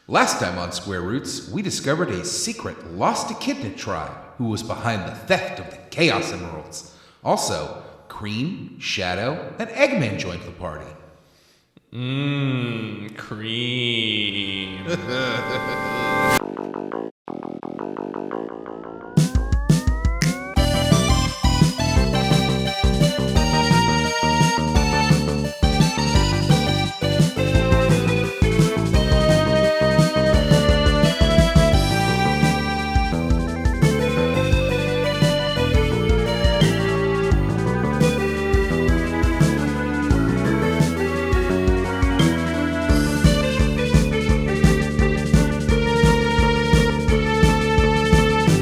Last time on Square Roots, we discovered a secret lost echidna tribe who was behind the theft of the Chaos Emeralds. Also, Cream, Shadow, and Eggman joined the party. Cream.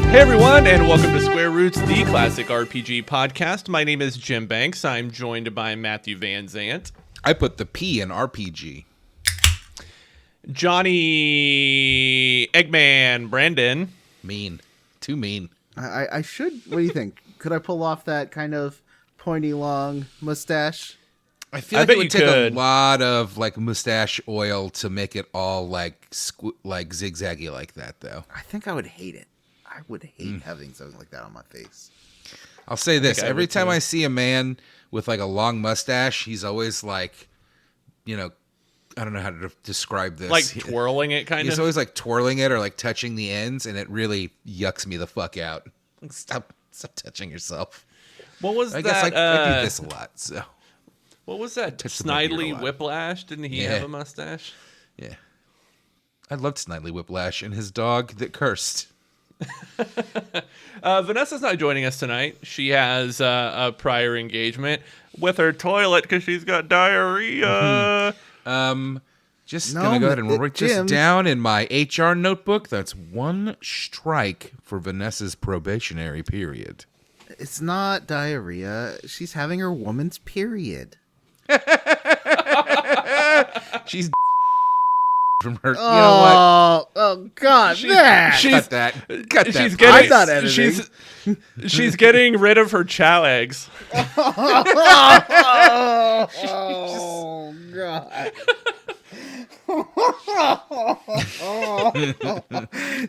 Hey everyone, and welcome to Square Roots, the classic RPG podcast. My name is Jim Banks. I'm joined by Matthew Van Zant. I put the P in RPG. Johnny Eggman Brandon. Mean. Too mean. I should. What do you think? Could I pull off that kind of pointy, long mustache? I feel like it would take a lot of like mustache oil to make it all like zigzaggy like that, though. I think I would hate it. I would hate having something like that on my face. I'll say this. Every time I see a man with like a long mustache, he's always like, you know, I don't know how to describe this. Like twirling it, kind of? He's always like twirling it or like touching the ends, and it really yucks me the fuck out. Stop touching yourself. What was I that? guess I do this a lot, so. What was that? Snidely Whiplash? Didn't he have a mustache? Yeah. I loved Snidely Whiplash and his dog that cursed. Vanessa's not joining us tonight. She has a prior engagement with her toilet because she's got diarrhea. Gonna go ahead and write this down in my HR notebook. That's one strike for Vanessa's probationary period. It's not diarrhea. She's having her woman's period. She's from her. You know what? Oh God! Cut that. She's getting. I'm not editing. She's getting rid of her Chao eggs. Oh God!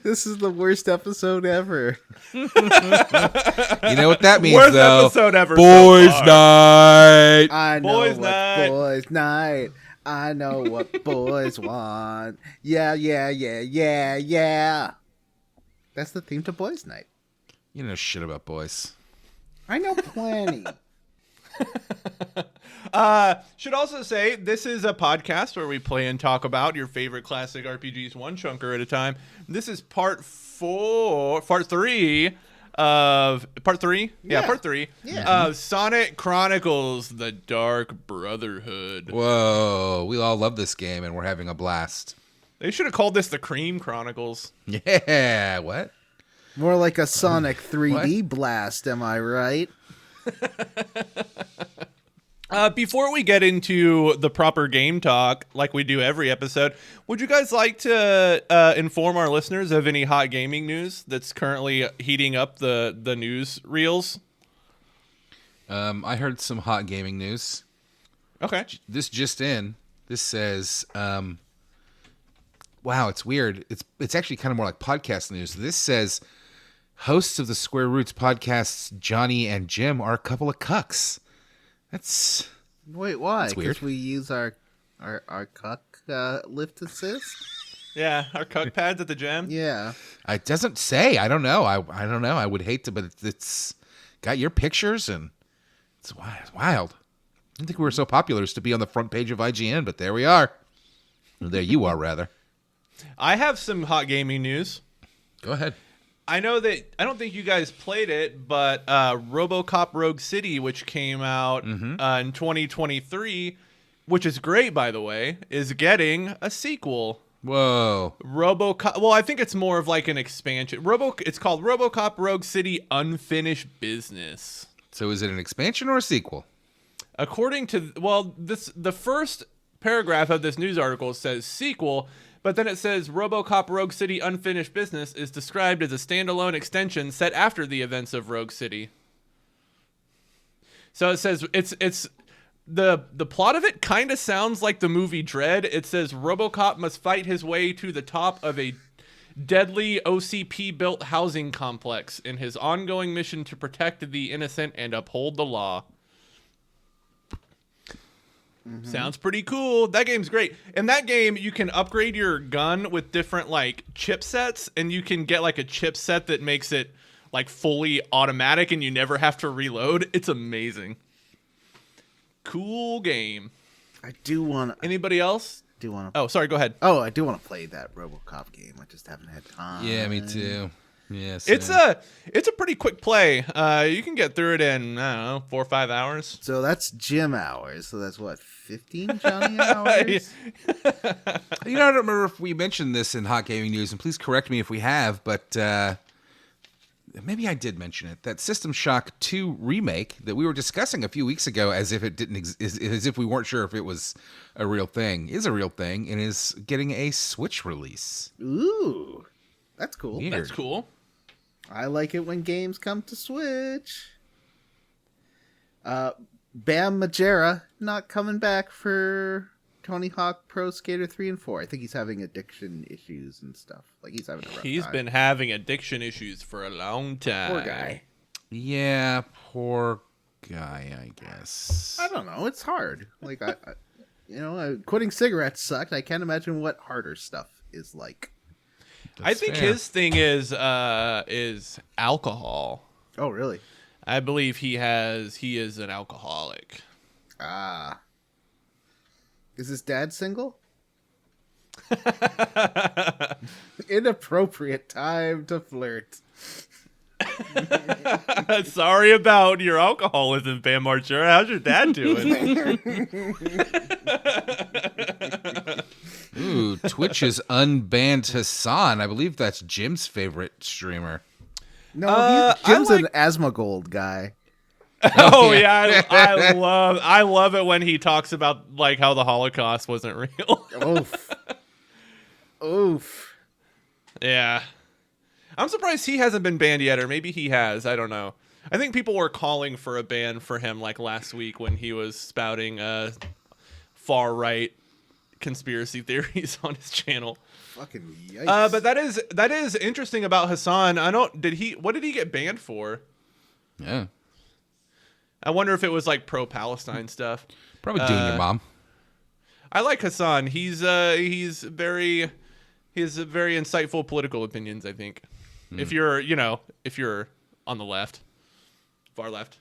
This is the worst episode ever. You know what that means, Worst though. episode ever. Boys' so night. I know Boys' what night. boys' night. I know what boys want. Yeah. That's the theme to Boys' Night. You know shit about boys. I know plenty. Should also say this is a podcast where we play and talk about your favorite classic RPGs one chunker at a time. This is part three of Sonic Chronicles: The Dark Brotherhood. Whoa, we all love this game and we're having a blast. They should have called this the Cream Chronicles. Yeah, what? More like a Sonic 3D blast, am I right? Before we get into the proper game talk, like we do every episode, would you guys like to inform our listeners of any hot gaming news that's currently heating up the news reels? I heard some hot gaming news. Okay. This just in. This says, wow, it's weird. It's actually kind of more like podcast news. This says, hosts of the Square Roots podcasts, Johnny and Jim, are a couple of cucks. That's... Wait, why? That's weird. Because we use our cuck lift assist? Yeah, our cuck pads at the gym. Yeah. It doesn't say. I don't know. I don't know. I would hate to, but it's got your pictures, and it's wild. I didn't think we were so popular as to be on the front page of IGN, but there we are. There you are, rather. I have some hot gaming news. Go ahead. I know that I don't think you guys played it, but RoboCop Rogue City, which came out in 2023, which is great, by the way, is getting a sequel. Whoa. RoboCop. Well, I think it's more of like an expansion. It's called RoboCop Rogue City Unfinished Business. So is it an expansion or a sequel? According to the first paragraph of this news article says sequel. But then it says RoboCop Rogue City Unfinished Business is described as a standalone extension set after the events of Rogue City. So it says it's the plot of it kind of sounds like the movie Dread. It says RoboCop must fight his way to the top of a deadly OCP-built housing complex in his ongoing mission to protect the innocent and uphold the law. Mm-hmm. Sounds pretty cool. That game's great. In that game, you can upgrade your gun with different like chipsets, and you can get like a chipset that makes it like fully automatic, and you never have to reload. It's amazing. Cool game. I do want. Anybody else? Do want to? Oh, sorry. Go ahead. Oh, I do want to play that RoboCop game. I just haven't had time. Yeah, me too. Yes, It's a pretty quick play. You can get through it in, I don't know, 4 or 5 hours. So that's gym hours. So that's what, 15 Johnny hours? You know, I don't remember if we mentioned this in Hot Gaming News, and please correct me if we have, but maybe I did mention it. That System Shock 2 remake that we were discussing a few weeks ago, as if it didn't, as if we weren't sure if it was a real thing, is a real thing, and is getting a Switch release. Ooh, that's cool. Weird. That's cool. I like it when games come to Switch. Bam Margera not coming back for Tony Hawk Pro Skater 3 and 4. I think he's having addiction issues and stuff. Like he's having a rough He's time. been having addiction issues for a long time. Poor guy. Yeah, poor guy, I guess. I don't know. It's hard. Like quitting cigarettes sucked. I can't imagine what harder stuff is like. I think fair. his thing is alcohol. Oh, really? I believe he is an alcoholic. Ah. Is his dad single? Inappropriate time to flirt. Sorry about your alcoholism, Bam Margera. How's your dad doing? Ooh, Twitch has unbanned Hassan. I believe that's Jim's favorite streamer. No, Jim's an Asmongold guy. Oh yeah. yeah, I love it when he talks about like how the Holocaust wasn't real. Oof. Oof. Yeah. I'm surprised he hasn't been banned yet, or maybe he has. I don't know. I think people were calling for a ban for him like last week when he was spouting far right conspiracy theories on his channel. Fucking yikes. But that is interesting about Hassan. What did he get banned for? Yeah. I wonder if it was like pro-Palestine stuff. Probably doing your mom. I like Hassan. He has very insightful political opinions, I think. If you're on the left, far left.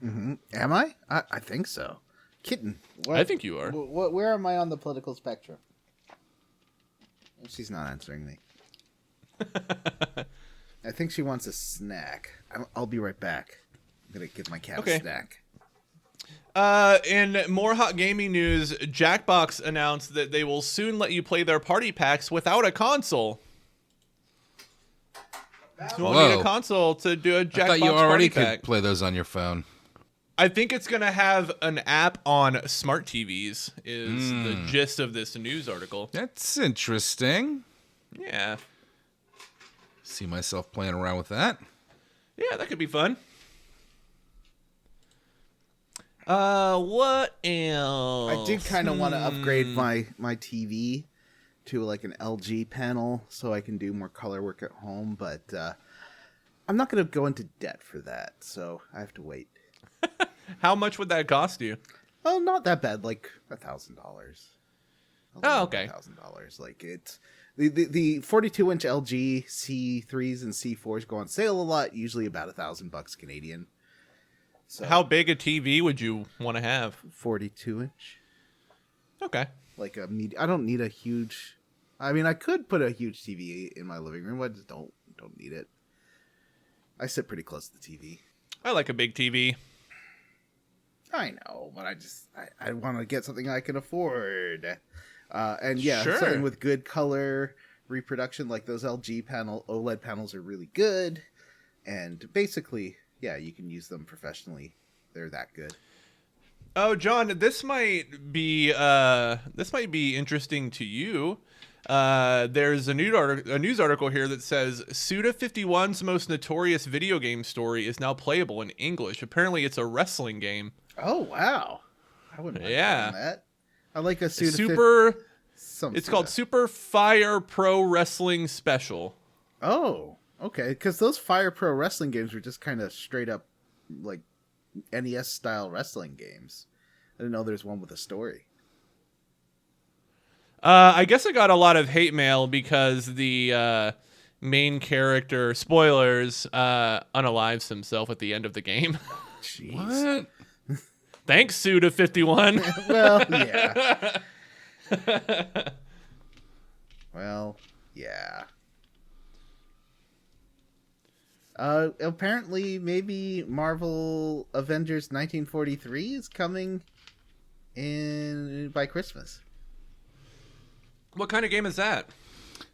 Mm-hmm. Am I? I think so. Kitten. What, I think you are. Where am I on the political spectrum? She's not answering me. I think she wants a snack. I'll be right back. I'm going to give my cat a snack. In more hot gaming news, Jackbox announced that they will soon let you play their party packs without a console. You won't need a console to do a Jackbox I thought you already party pack. could play those on your phone. I think it's going to have an app on smart TVs is the gist of this news article. That's interesting. Yeah. See myself playing around with that. Yeah, that could be fun. What else? I did kind of want to upgrade my TV to like an LG panel so I can do more color work at home, but I'm not going to go into debt for that, so I have to wait. How much would that cost you? Oh, not that bad, like $1,000. Oh, okay. $1,000. Like it's the 42-inch LG C3s and C4s go on sale a lot, usually about $1,000 Canadian. So How big a TV would you want to have? 42-inch. Okay. Like I don't need a huge. I mean, I could put a huge TV in my living room. I just don't need it. I sit pretty close to the TV. I like a big TV. I know, but I want to get something I can afford. And yeah, Sure. something with good color reproduction, like those LG OLED panels are really good. And basically, yeah, you can use them professionally. They're that good. Oh, John, this might be interesting to you. There's a news article here that says Suda51's most notorious video game story is now playable in English. Apparently, it's a wrestling game. Oh wow! I wouldn't mind playing that. I like a Super. Some It's Suda. called Super Fire Pro Wrestling Special. Oh, okay. Because those Fire Pro wrestling games were just kind of straight up like NES style wrestling games. I didn't know there's one with a story. I guess I got a lot of hate mail because the main character, spoilers, unalives himself at the end of the game. Jeez. What? Thanks, Suda51. Well, yeah. Well, yeah. Apparently, maybe Marvel Avengers 1943 is coming in by Christmas. What kind of game is that?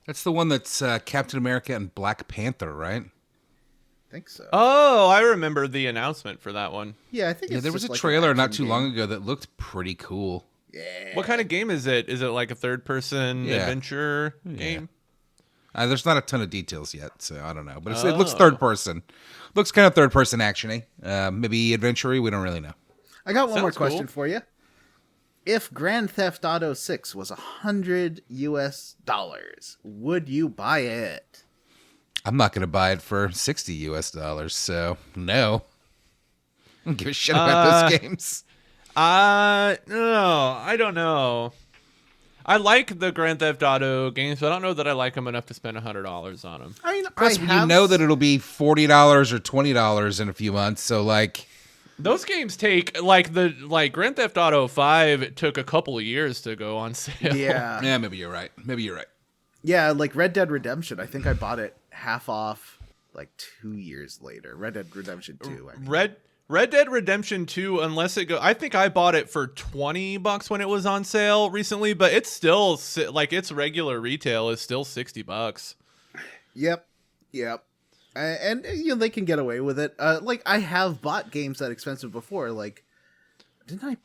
That's the one that's Captain America and Black Panther, right? I think so. Oh, I remember the announcement for that one. Yeah, I think Yeah, it's there was just a like an trailer not action too game. long ago that looked pretty cool. Yeah. What kind of game is it? Is it like a third-person Yeah. adventure game? There's not a ton of details yet, so I don't know. But it looks third person. Looks kind of third person action-y. Maybe adventure-y. We don't really know. I got one more Sounds question cool. for you. If Grand Theft Auto 6 was $100 US, would you buy it? I'm not going to buy it for $60 US, so no. I don't give a shit about those games. No, I don't know. I like the Grand Theft Auto games, but I don't know that I like them enough to spend $100 on them. I mean, Plus, you know that it'll be $40 or $20 in a few months, so like... Those games take like Grand Theft Auto 5. It took a couple of years to go on sale. Yeah. Yeah, maybe you're right. Yeah, like Red Dead Redemption. I think I bought it half off like 2 years later. Red Dead Redemption 2. I mean. Red Dead Redemption 2, unless it go, I think I bought it for $20 when it was on sale recently, but it's still like its regular retail is still $60. Yep. And you know they can get away with it. Like I have bought games that expensive before. Like, did I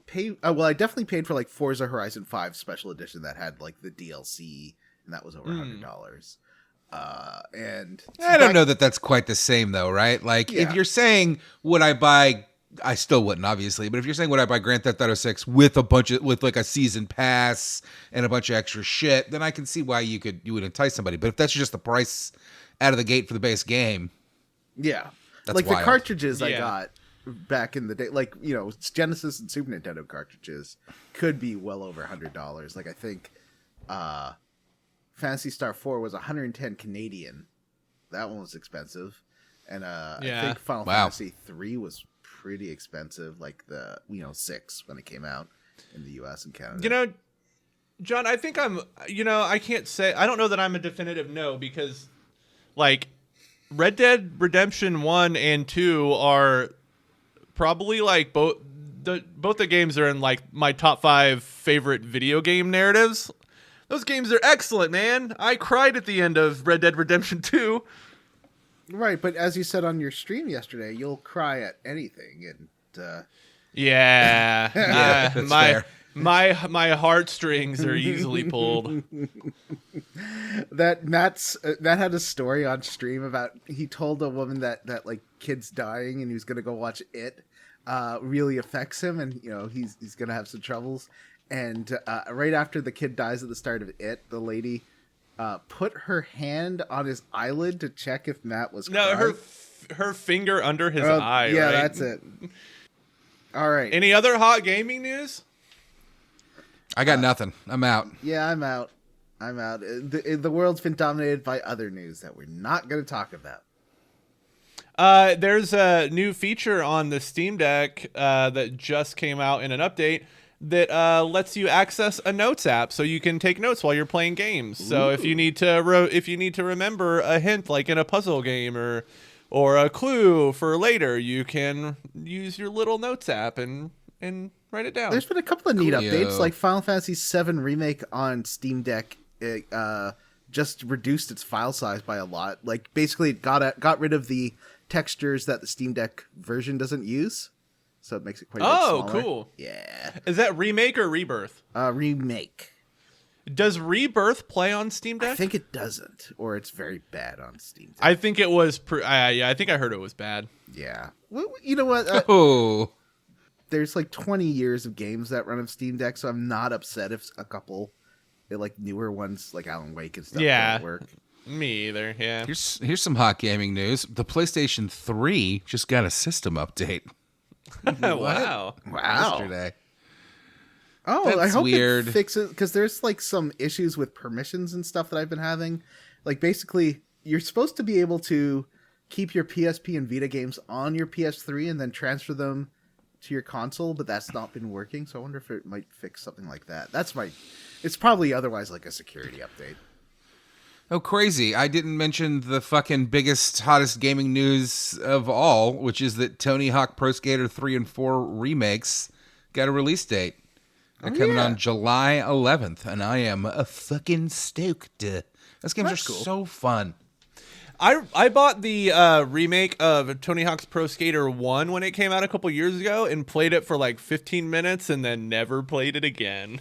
pay? Well, I definitely paid for like Forza Horizon 5 Special Edition that had like the DLC, and that was over $100. And I don't know that that's quite the same though, right? Like Yeah. if you're saying would I buy, I still wouldn't obviously, but if you're saying would I buy Grand Theft Auto 6 with with like a season pass and a bunch of extra shit, then I can see why you would entice somebody. But if that's just the price out of the gate for the base game, yeah, That's like wild. the cartridges I Yeah. got back in the day, like you know Genesis and Super Nintendo cartridges could be well over $100. Like I think Phantasy Star 4 was 110 Canadian. That one was expensive, and I think Final Wow. Fantasy 3 was pretty expensive. Like the 6 when it came out in the U.S. and Canada. You know, John, I think I can't say, I don't know that I'm a definitive no because like Red Dead Redemption 1 and 2 are probably like both the games are in like my top 5 favorite video game narratives. Those games are excellent, man. I cried at the end of Red Dead Redemption 2. Right, but as you said on your stream yesterday, you'll cry at anything, and Yeah. that's fair. My heartstrings are easily pulled. Matt had a story on stream about he told a woman that like kids dying and he was gonna go watch it really affects him, and he's gonna have some troubles. And right after the kid dies at the start of it, the lady put her hand on his eyelid to check if Matt was No, crying. her finger under his eye. Yeah, right? that's it. All right. Any other hot gaming news? I got nothing. I'm out. Yeah, I'm out. The world's been dominated by other news that we're not going to talk about. There's a new feature on the Steam Deck that just came out in an update that lets you access a notes app, so you can take notes while you're playing games. So if you need to remember a hint like in a puzzle game or a clue for later, you can use your little notes app and write it down. There's been a couple of neat Coolio. updates, like Final Fantasy VII Remake on Steam Deck. It just reduced its file size by a lot. Like basically, it got rid of the textures that the Steam Deck version doesn't use, so it makes it quite a bit smaller. Cool. Yeah, Is that remake or rebirth? remake. Does Rebirth play on Steam I Deck? think it doesn't, or it's very bad on Steam Deck. I think it was. Yeah, I think I heard it was bad. Yeah. Well, you know what? Oh, There's like 20 years of games that run on Steam Deck, so I'm not upset if a couple, like newer ones like Alan Wake and stuff Yeah. don't work. Me either. Yeah. here's some hot gaming news. The PlayStation 3 just got a system update Wow. Wow. yesterday. Oh, I That's hope weird. it fixes, because there's like some issues with permissions and stuff that I've been having. Like basically, you're supposed to be able to keep your PSP and Vita games on your PS3 and then transfer them to your console, but that's not been working. So I wonder if it might fix something like that. It's probably otherwise like a security update. Oh, crazy. I didn't mention the fucking biggest, hottest gaming news of all, which is that Tony Hawk Pro Skater 3 and 4 remakes got a release date. They're coming on July 11th, and I am fucking stoked. Those games That's are cool. so fun. I bought the remake of Tony Hawk's Pro Skater 1 when it came out a couple years ago and played it for like 15 minutes and then never played it again.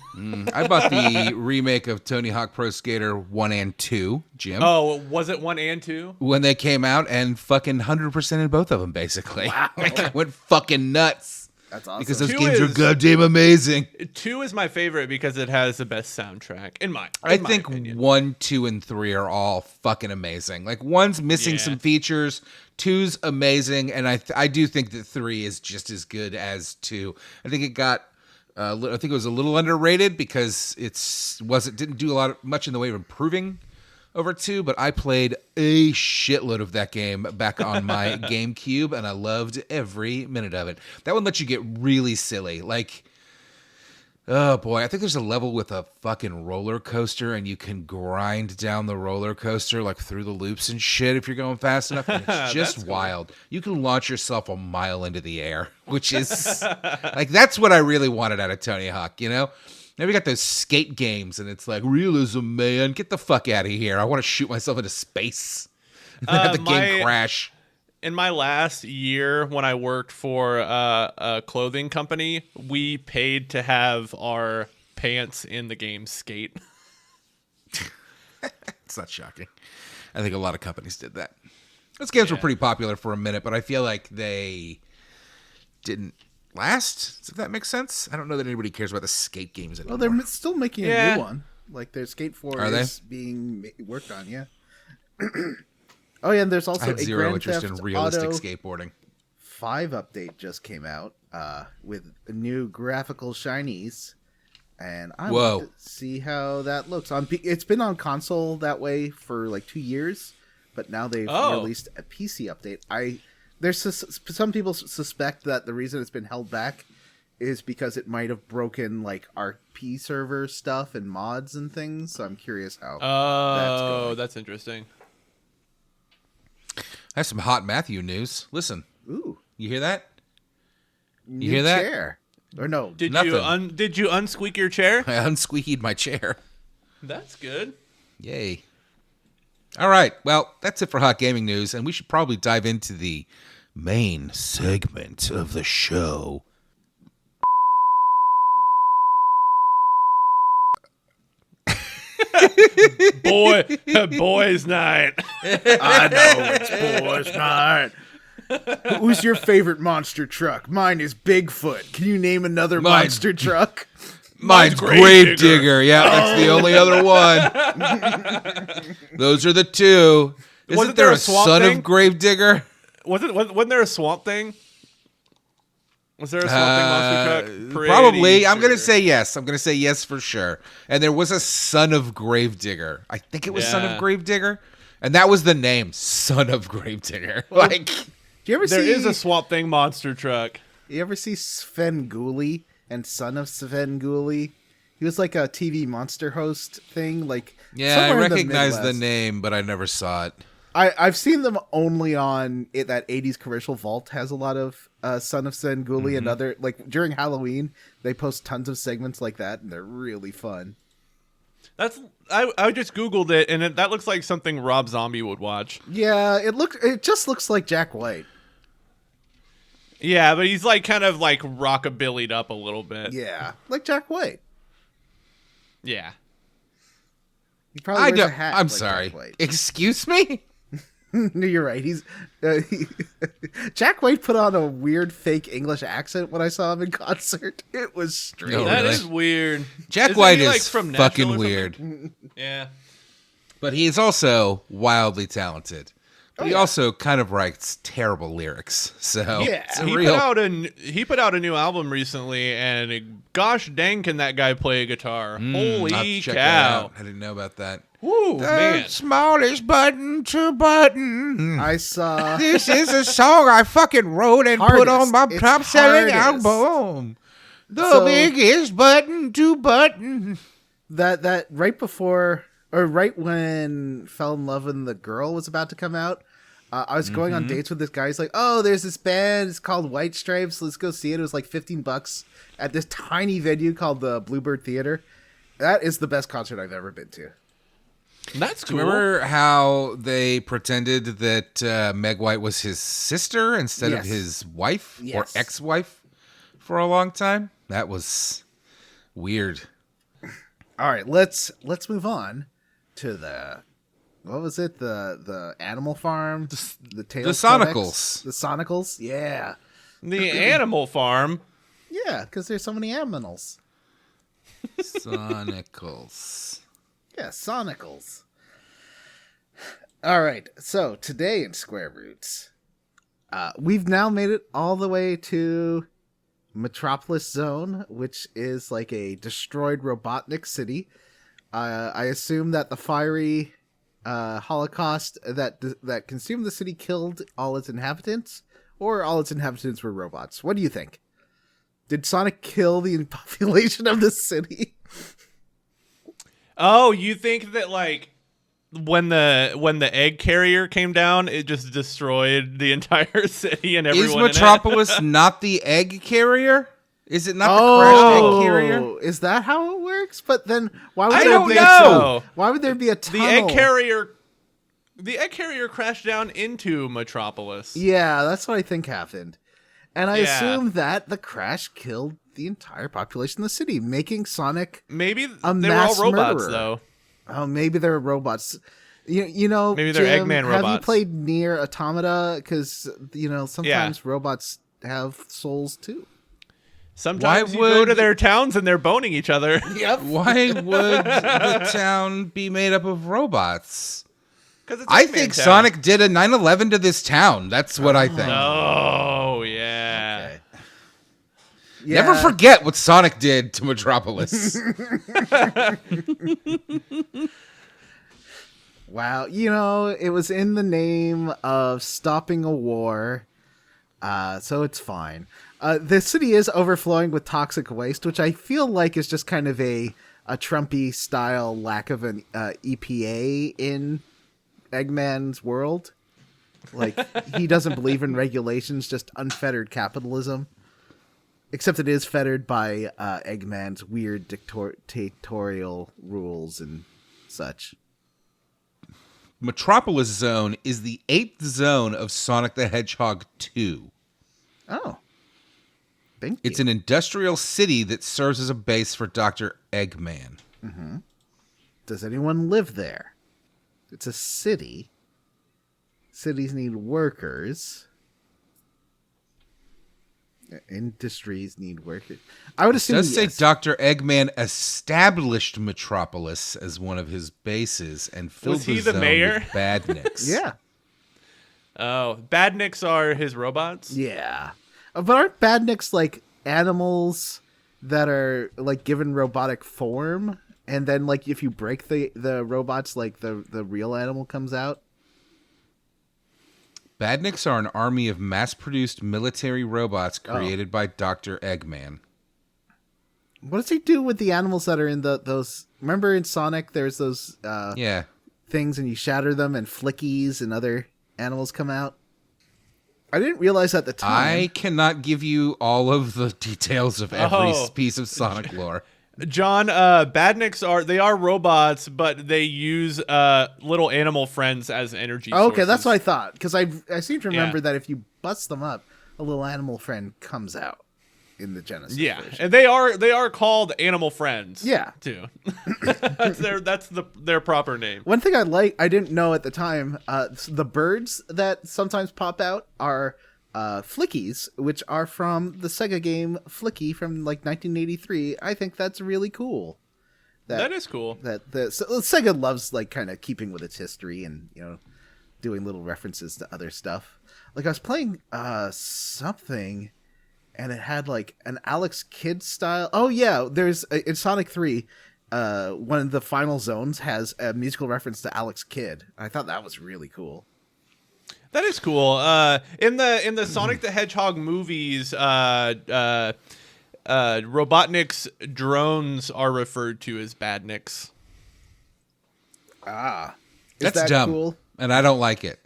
I bought the remake of Tony Hawk Pro Skater 1 and 2, Jim. Oh, was it 1 and 2? When they came out, and fucking 100% in both of them, basically. Wow. Like, I went fucking nuts. That's awesome. Because those 2 games are is- goddamn amazing. 2 is my favorite because it has the best soundtrack in my I think opinion. 1, 2, and 3 are all fucking amazing. Like, 1's missing Yeah. some features, 2's amazing, and I do think that 3 is just as good as 2. I think it got, I think it was a little underrated because didn't do much in the way of improving over 2, but I played a shitload of that game back on my GameCube, and I loved every minute of it. That one lets you get really silly. Like, oh boy, I think there's a level with a fucking roller coaster, and you can grind down the roller coaster like through the loops and shit if you're going fast enough. And it's just That's cool. wild. You can launch yourself a mile into the air, which is like that's what I really wanted out of Tony Hawk, you know? Now we got those skate games, and it's like realism, man. Get the fuck out of here! I want to shoot myself into space and then have the game crash. In my last year when I worked for a clothing company, we paid to have our pants in the game skate. It's not shocking. I think a lot of companies did that. Those games were pretty popular for a minute, but I feel like they didn't last, if that makes sense. I don't know that anybody cares about the skate games anymore. Well, they're still making a Yeah. new one. Like their Skate 4 Are they? is being worked on, yeah. Oh yeah, and there's also I had a zero Grand interest Theft in realistic Auto skateboarding. 5 update just came out with new graphical shinies, and I Whoa. want to see how that looks. It's been on console that way for like 2 years, but now they've released a PC update. Some people suspect that the reason it's been held back is because it might have broken like RP server stuff and mods and things. So I'm curious how that's going. That's interesting. I have some hot Matthew news. Listen, Ooh, you hear that? new hear that? chair. Or no, Did Nothing. you unsqueak your chair? I unsqueakied my chair. That's good. Yay. All right. Well, that's it for hot gaming news, and we should probably dive into the main segment of the show. Boys night. I know it's boys' night. Who's your favorite monster truck? Mine is Bigfoot. Can you name another Mine- monster truck? Mine's Grave Gravedigger. Yeah, that's the only other one. Those are the two. Isn't Wasn't there there a a swamp son thing? of Gravedigger? Wasn't there a swamp thing? Was there a swamp thing monster truck? Pretty Probably. I'm going to sure. say yes. I'm going to say yes for sure. And there was a son of Gravedigger. I think it was son Yeah. of Gravedigger. And that was the name, son of Gravedigger. Like, Do you ever There see? is a swamp thing monster truck. You ever see Sven Gulli and Son of Sven Gulli? He was like a TV monster host thing. Like yeah, I somewhere in the recognize the Midwest. name, but I never saw it. I've seen them only on that 80s commercial. Vault has a lot of Son of Sven Gulli and other, like during Halloween, they post tons of segments like that, and they're really fun. That's I just googled it, and that looks like something Rob Zombie would watch. Yeah, it just looks like Jack White. Yeah, but he's like kind of like rockabillyed up a little bit. Yeah, like Jack White. Yeah. He probably I wears a don't. hat. I'm like sorry. Jack White. Excuse me. No, you're right. Jack White put on a weird fake English accent when I saw him in concert. It was strange. Oh, That really? is weird. Jack Isn't White he, is like, from Nashville fucking or weird, something? Yeah. but he is also wildly talented. But Oh, he yeah. also kind of writes terrible lyrics. So Yeah. it's He real. put out a new album recently, and gosh dang, can that guy play a guitar? I'll have Holy to check that cow! out. I didn't know about that. Woo, man! Smallest button to button. I saw This is a song I fucking wrote and put Hardest. on my It's top-selling hardest. album. The So- biggest button to button. that right before or right when Fell in Love and the Girl was about to come out. I was going on dates with this guy. He's like, "Oh, there's this band. It's called White Stripes. Let's go see it." It was like $15 at this tiny venue called the Bluebird Theater. That is the best concert I've ever been to. That's cool. Remember how they pretended that Meg White was his sister instead of Yes. his wife or Yes. ex-wife for a long time? That was weird. All right, let's move to the what was it? The Animal Farm, the Tales the Codex? Sonicals. The Sonicals. Yeah, The Animal Farm. yeah, because there's so many aminals. Sonicals. Yeah, Sonicals. All right, so today in Square Roots, we've now made it all the way to Metropolis Zone, which is like a destroyed Robotnik city. I assume that the fiery Holocaust that consumed the city killed all its inhabitants, or all its inhabitants were robots. What do you think? Did Sonic kill the population of the city? Oh, you think that like when the egg carrier came down, it just destroyed the entire city and everyone Is in it? Metropolis not the egg carrier? Is it not the crashed egg carrier? Is that how it works? But then why would I there don't be know. Why would there be a The tunnel? egg carrier crashed down into Metropolis. Yeah, that's what I think happened. And I Yeah. assume that the crash killed the entire population of the city, making Sonic Maybe they were all mass robots murderer. though. Oh, maybe they're robots. You know, Maybe they're Jim, Eggman Have you robots. played Near Automata? Because sometimes robots have souls too. Sometimes Why you go would- to their towns and they're boning each other. Yep. Why would the town be made up of robots? 'Cause it's I Eggman think Town. Sonic did a 9/11 to this town. That's what I think. Oh yeah. Okay. Yeah. Never forget what Sonic did to Metropolis. Wow, it was in the name of stopping a war, so it's fine. The city is overflowing with toxic waste, which I feel like is just kind of a Trumpy style lack of an EPA in Eggman's world. Like, he doesn't believe in regulations, just unfettered capitalism. Except it is fettered by Eggman's weird dictatorial rules and such. Metropolis Zone is the 8th zone of Sonic the Hedgehog 2. Oh. Thank you. It's an industrial city that serves as a base for Dr. Eggman. Does anyone live there? It's a city. Cities need workers. Industries need workers. I would It assume does say yes. Dr. Eggman established Metropolis as one of his bases and filled Was he the the zone mayor? with badniks. Yeah. Oh, badniks are his robots. Yeah. But aren't badniks like animals that are like given robotic form? And then like if you break the robots, like the real animal comes out? Badniks are an army of mass-produced military robots created by Dr. Eggman. What does he do with the animals that are in those? Remember in Sonic, there's those Yeah. things, and you shatter them, and flickies and other animals come out. I didn't realize at the time. I cannot give you all of the details of every Oh. piece of Sonic lore. John, badniks are robots, but they use little animal friends as energy Oh, okay, sources. that's what I thought, because I seem to remember Yeah. that if you bust them up, a little animal friend comes out. in the Genesis Yeah, version. and they are called animal friends. Yeah. too. that's their proper name. One thing I didn't know at the time, the birds that sometimes pop out are flickies, which are from the Sega game Flicky from like 1983. I think that's really cool. That is cool. So Sega loves like kind of keeping with its history and doing little references to other stuff. Like I was playing something, and it had like an Alex Kidd style. Oh yeah, there's in Sonic 3. One of the final zones has a musical reference to Alex Kidd. I thought that was really cool. That is cool. In the Sonic the Hedgehog movies, Robotnik's drones are referred to as badniks. Is That's that dumb, cool? and I don't like it.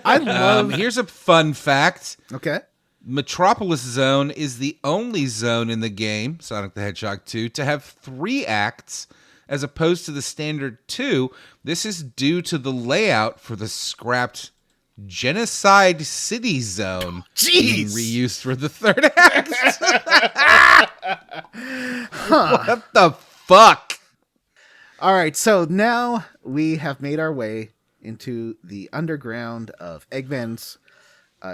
I love. Here's a fun fact. Okay. Metropolis Zone is the only zone in the game, Sonic the Hedgehog 2, to have 3 acts as opposed to the standard 2. This is due to the layout for the scrapped Genocide City Zone being reused for the 3rd act. What the fuck? All right, so now we have made our way into the underground of Eggman's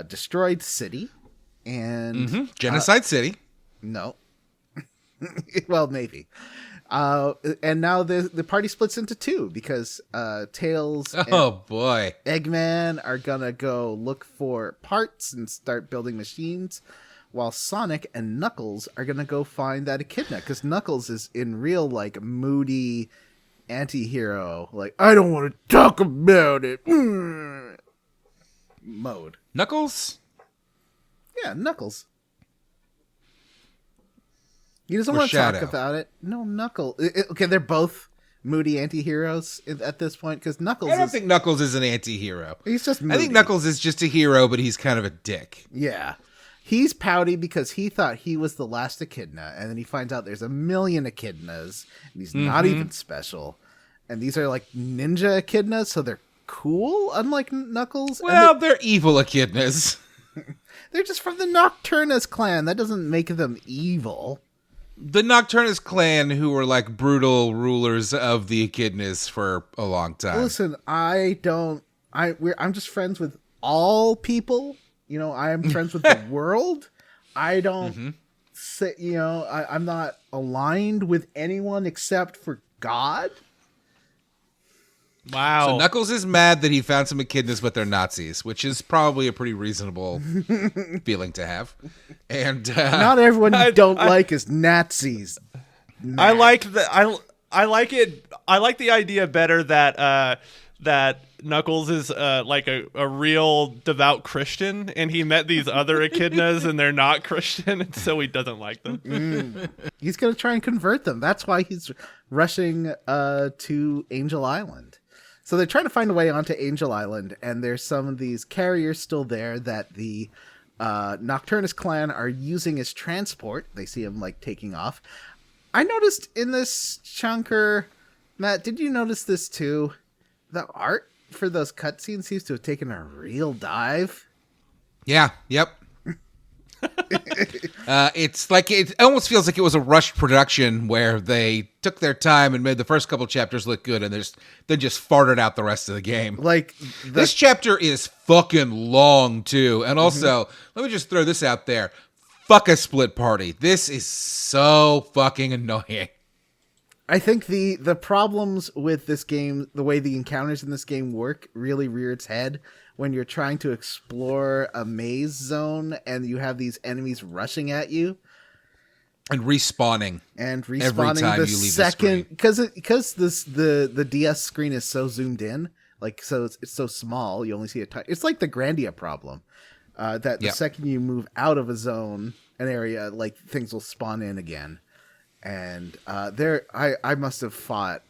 destroyed city. And Genocide City. No. Well, maybe. And now the party splits into 2 because Tails and Boy. Eggman are gonna go look for parts and start building machines, while Sonic and Knuckles are gonna go find that echidna, because Knuckles is in real like moody anti-hero, like I don't want to talk about it mode. Knuckles? Yeah, Knuckles. He doesn't Or want to talk Shadow? about it. No, Knuckles. Okay, they're both moody anti-heroes at this point, because Knuckles I don't think Knuckles is an anti-hero. he's just moody. I think Knuckles is just a hero, but he's kind of a dick. Yeah. He's pouty because he thought he was the last echidna, and then he finds out there's a million echidnas, and he's not even special. And these are like ninja echidnas, so they're cool, unlike Knuckles. Well, they're evil echidnas. They're just from the Nocturnus clan. That doesn't make them evil. The Nocturnus clan, who were like brutal rulers of the echidnas for a long time. Listen, I'm just friends with all people. I am friends with the world. I don't say, I'm not aligned with anyone except for God. Wow. So Knuckles is mad that he found some echidnas, but they're Nazis, which is probably a pretty reasonable feeling to have. And Not everyone you don't like is Nazis. I like I like it. I like the idea better that that Knuckles is like a real devout Christian, and he met these other echidnas and they're not Christian, and so he doesn't like them. He's going to try and convert them. That's why he's rushing to Angel Island. So they're trying to find a way onto Angel Island, and there's some of these carriers still there that the Nocturnus clan are using as transport. They see him like taking off. I noticed in this chunker, Matt, did you notice this too? The art for those cutscenes seems to have taken a real dive. yeah, yep. It's like it almost feels like it was a rushed production where they took their time and made the first couple chapters look good, and then just farted out the rest of the game. Like This chapter is fucking long too, and also let me just throw this out there: fuck a split party. This is so fucking annoying. I think the problems with this game, the way the encounters in this game work, really rear its head when you're trying to explore a maze zone and you have these enemies rushing at you And respawning every time the you leave second, because the DS screen is so zoomed in, like so it's so small you only see a it's like the Grandia problem, that the second you move out of an area, like things will spawn in again. And I must have fought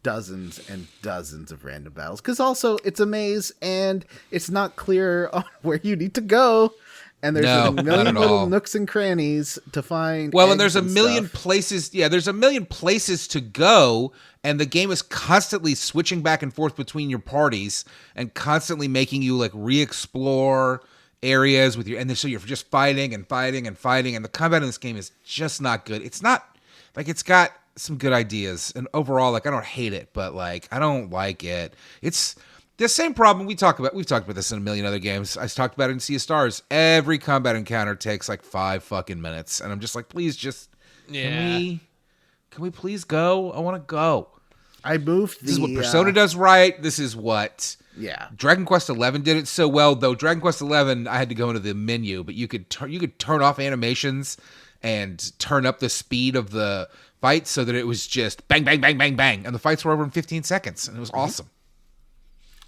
dozens and dozens of random battles, because also it's a maze and it's not clear on where you need to go, and there's a million little nooks and crannies to find. Well, and there's a million stuff. places. Yeah, there's a million places to go, and the game is constantly switching back and forth between your parties and constantly making you like re-explore areas with your, and so you're just fighting and fighting and fighting, and the combat in this game is just not good. It's not like, it's got some good ideas, and overall, like, I don't hate it, but like, I don't like it. It's the same problem we've talked about this in a million other games. I talked about it in Sea of Stars. Every combat encounter takes like 5 fucking minutes, and I'm just like, please, just can we please go? I want to go. I moved. This is what Persona does right. This is what Dragon Quest XI did it so well. Though Dragon Quest XI, I had to go into the menu, but you could turn off animations and turn up the speed of the fight so that it was just bang, bang, bang, bang, bang, and the fights were over in 15 seconds, and it was awesome.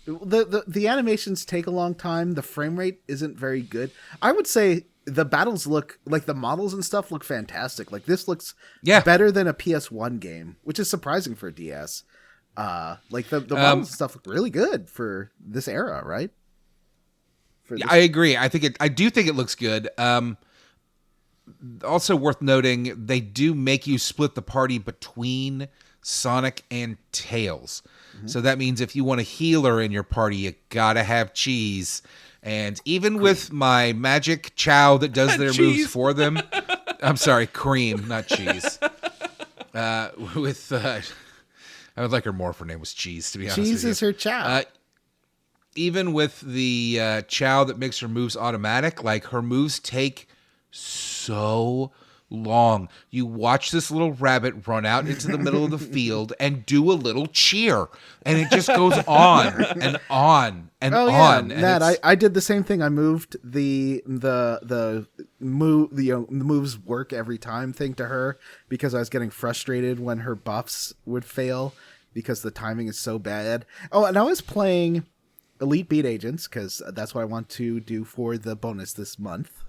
The animations take a long time. The frame rate isn't very good. I would say the battles look like, the models and stuff look fantastic. Like, this looks better than a PS1 game, which is surprising for a DS. Like the models and stuff look really good for this era, right? I agree. I do think it looks good. Also worth noting, they do make you split the party between Sonic and Tails. So that means if you want a healer in your party, you gotta have cheese. And even with my magic Chao that does their moves for them, I'm sorry, cream, not cheese. I would like her more if her name was Cheese, to be honest with you. Cheese is her Chao. Even with the Chao that makes her moves automatic, like, her moves take so long. You watch this little rabbit run out into the middle of the field and do a little cheer, and it just goes on and on and on. And Matt, I did the same thing. I moved the moves work every time thing to her because I was getting frustrated when her buffs would fail because the timing is so bad. Oh, and I was playing Elite Beat Agents because that's what I want to do for the bonus this month.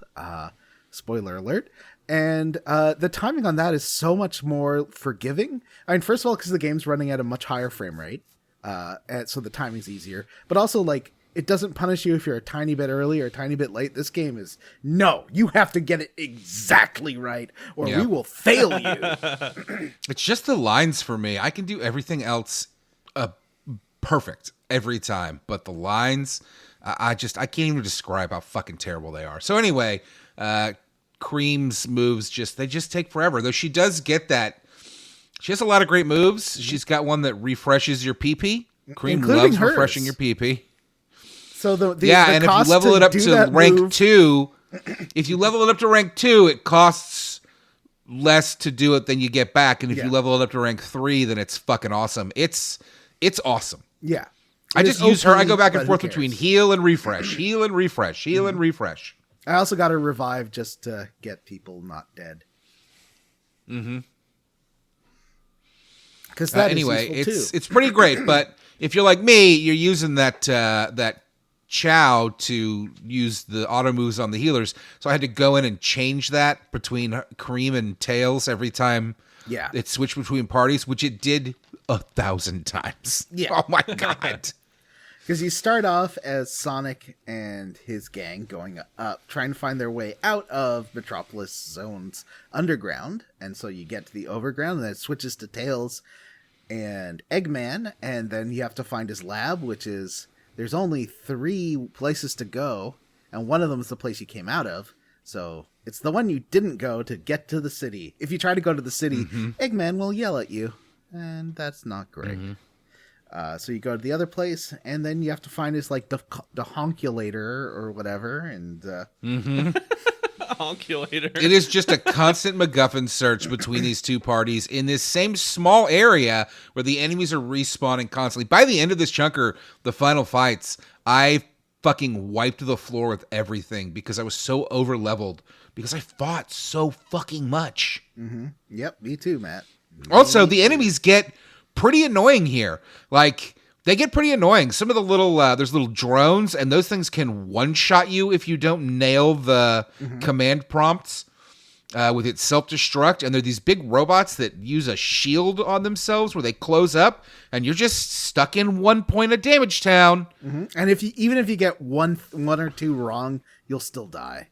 Spoiler alert. And the timing on that is so much more forgiving. I mean, first of all, because the game's running at a much higher frame rate, and so the timing's easier. But also, like, it doesn't punish you if you're a tiny bit early or a tiny bit late. This game is, no, you have to get it exactly right, or we will fail you. It's just the lines for me. I can do everything else perfect every time, but the lines, I can't even describe how fucking terrible they are. So anyway, Cream's moves they just take forever. Though she does get that. She has a lot of great moves. She's got one that refreshes your PP. Cream including loves hers. refreshing your PP. So the and if you level it up to rank 2, it costs less to do it than you get back. And if you level it up to rank 3, then it's fucking awesome. It's awesome. Yeah. I just use her. I go back and forth between heal and refresh, heal and refresh, heal and refresh. I also got to revive just to get people not dead. Mm-hmm. Because anyway, it's pretty great. But if you're like me, you're using that Chao to use the auto moves on the healers. So I had to go in and change that between Cream and Tails every time. Yeah, it switched between parties, which it did 1,000 times. Yeah. Oh my god. Because you start off as Sonic and his gang going up, trying to find their way out of Metropolis zone's underground. And so you get to the overground, and then it switches to Tails and Eggman. And then you have to find his lab, which is, there's only 3 places to go. And one of them is the place you came out of. So it's the one you didn't go to get to the city. If you try to go to the city, Eggman will yell at you. And that's not great. So you go to the other place, and then you have to find his, like, the honkulator or whatever, and honkulator. It is just a constant MacGuffin search between these two parties in this same small area where the enemies are respawning constantly. By the end of this chunker, the final fights, I fucking wiped the floor with everything because I was so over-leveled because I fought so fucking much. Yep, me too, Matt. Also, the enemies get pretty annoying here. Like, they get pretty annoying. Some of the little, there's little drones, and those things can one-shot you if you don't nail the command prompts with its self-destruct. And they're these big robots that use a shield on themselves where they close up, and you're just stuck in 1 point of damage town. And even if you get one or 2 wrong, you'll still die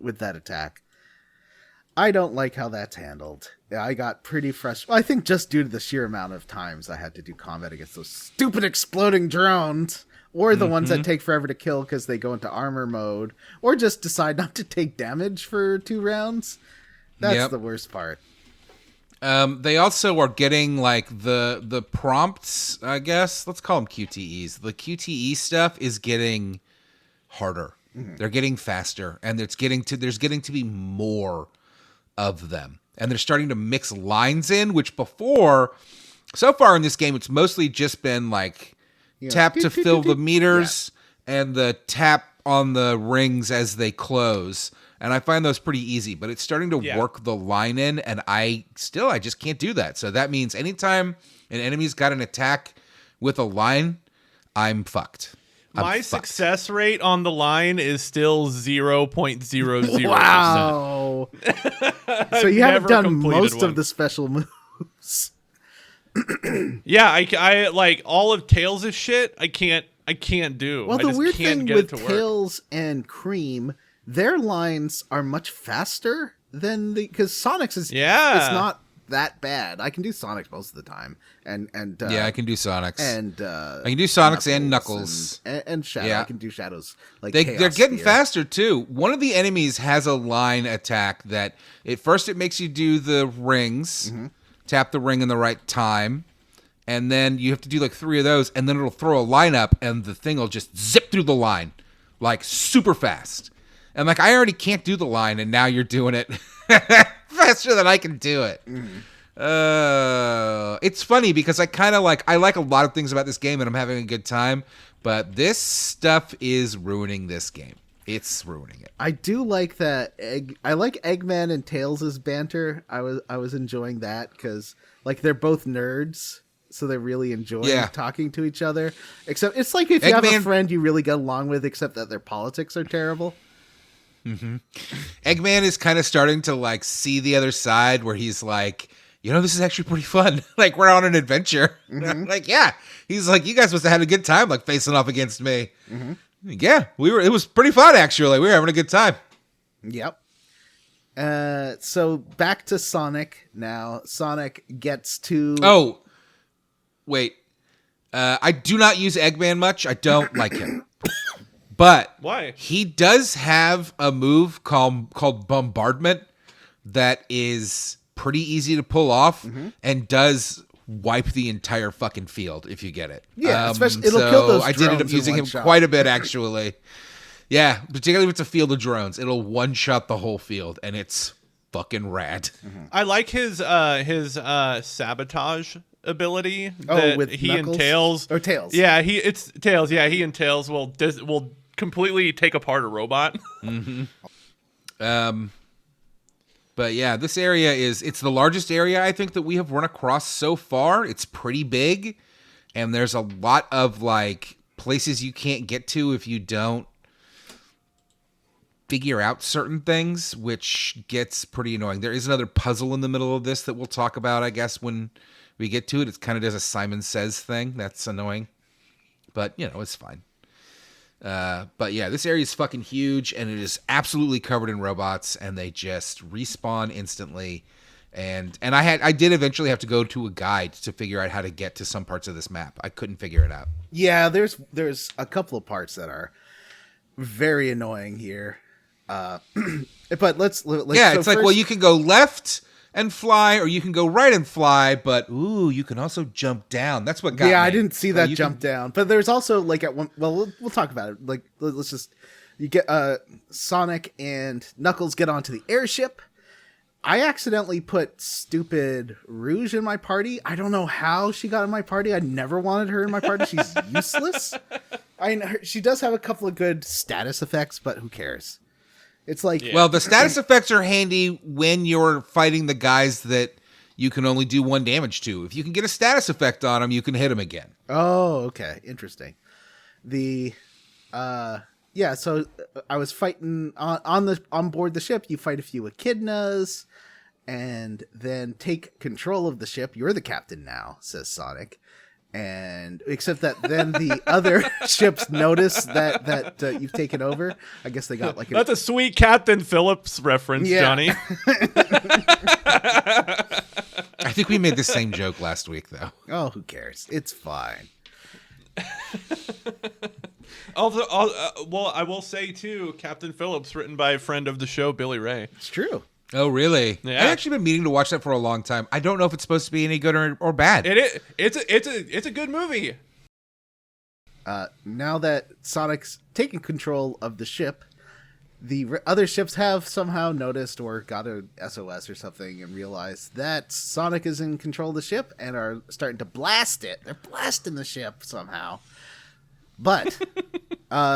with that attack. I don't like how that's handled. I got pretty frustrated. I think just due to the sheer amount of times I had to do combat against those stupid exploding drones or the ones that take forever to kill because they go into armor mode, or just decide not to take damage for 2 rounds. That's the worst part. They also are getting like the prompts, I guess. Let's call them QTEs. The QTE stuff is getting harder. They're getting faster, and there's getting to be more of them. And they're starting to mix lines in, which before, so far in this game, it's mostly just been like tap to fill the meters and the tap on the rings as they close. And I find those pretty easy, but it's starting to work the line in, and I just can't do that. So that means anytime an enemy's got an attack with a line, I'm fucked. My success rate on the line is still 0.00%. Wow. So you haven't done most of the special moves. Yeah, I like all of Tails' shit. I can't do. Well, I the just weird can't thing get with it to Tails and Cream, their lines are much faster than because Sonic's is it's not that bad. I can do Sonics most of the time, and I can do Sonics, and I can do Sonics and Knuckles and Shadow. Yeah. I can do Shadows like they're getting faster too. One of the enemies has a line attack that at first it makes you do the rings, tap the ring in the right time, and then you have to do like 3 of those, and then it'll throw a line up, and the thing will just zip through the line like super fast. And like I already can't do the line, and now you're doing it faster than I can do it. It's funny because I like a lot of things about this game, and I'm having a good time. But this stuff is ruining this game. It's ruining it. I do like that. I like Eggman and Tails' banter. I was enjoying that because like they're both nerds, so they really enjoy talking to each other. Except it's like if you have a friend you really get along with, except that their politics are terrible. Eggman is kind of starting to like see the other side, where he's like, this is actually pretty fun. Like we're on an adventure. Like he's like, you guys must have had a good time, like facing off against me. Yeah, we were. It was pretty fun actually. We were having a good time. Yep. So back to Sonic now. Sonic gets to. Oh, wait. I do not use Eggman much. I don't like him. But why? He does have a move called Bombardment that is pretty easy to pull off and does wipe the entire fucking field if you get it. Yeah, especially it'll kill those drones. I did end up using him quite a bit actually. Yeah, particularly if it's a field of drones, it'll one-shot the whole field, and it's fucking rad. I like his sabotage ability with he Knuckles? and Tails. Or Tails. Yeah, it's Tails. Yeah, he and Tails will completely take apart a robot. But yeah, this area it's the largest area I think that we have run across so far. It's pretty big, and there's a lot of like places you can't get to if you don't figure out certain things, which gets pretty annoying. There is another puzzle in the middle of this that we'll talk about, I guess, when we get to it. It kind of does a Simon Says thing. That's annoying, but it's fine. But yeah, this area is fucking huge, and it is absolutely covered in robots, and they just respawn instantly. And I did eventually have to go to a guide to figure out how to get to some parts of this map. I couldn't figure it out. Yeah, there's a couple of parts that are very annoying here. But let's yeah, it's like, well, you can go left and fly, or you can go right and fly, but you can also jump down. That's what got me. Yeah, I didn't see that jump down. But there's also like at one. Well, we'll talk about it. Like, let's just you get Sonic and Knuckles get onto the airship. I accidentally put stupid Rouge in my party. I don't know how she got in my party. I never wanted her in my party. She's useless. She does have a couple of good status effects, but who cares? It's like well, the status effects are handy when you're fighting the guys that you can only do 1 damage to. If you can get a status effect on them, you can hit them again. Oh, okay, interesting. So I was fighting on board the ship. You fight a few echidnas, and then take control of the ship. You're the captain now, says Sonic. And except that then the other ships notice that you've taken over. I guess they got like that's a sweet Captain Phillips reference, Johnny. I think we made the same joke last week, though. Oh, who cares? It's fine. Also, well, I will say too, Captain Phillips, written by a friend of the show, Billy Ray. It's true. Oh, really? Yeah. I've actually been meaning to watch that for a long time. I don't know if it's supposed to be any good or bad. It's a good movie. Now that Sonic's taken control of the ship, the other ships have somehow noticed or got a SOS or something and realized that Sonic is in control of the ship and are starting to blast it. They're blasting the ship somehow. But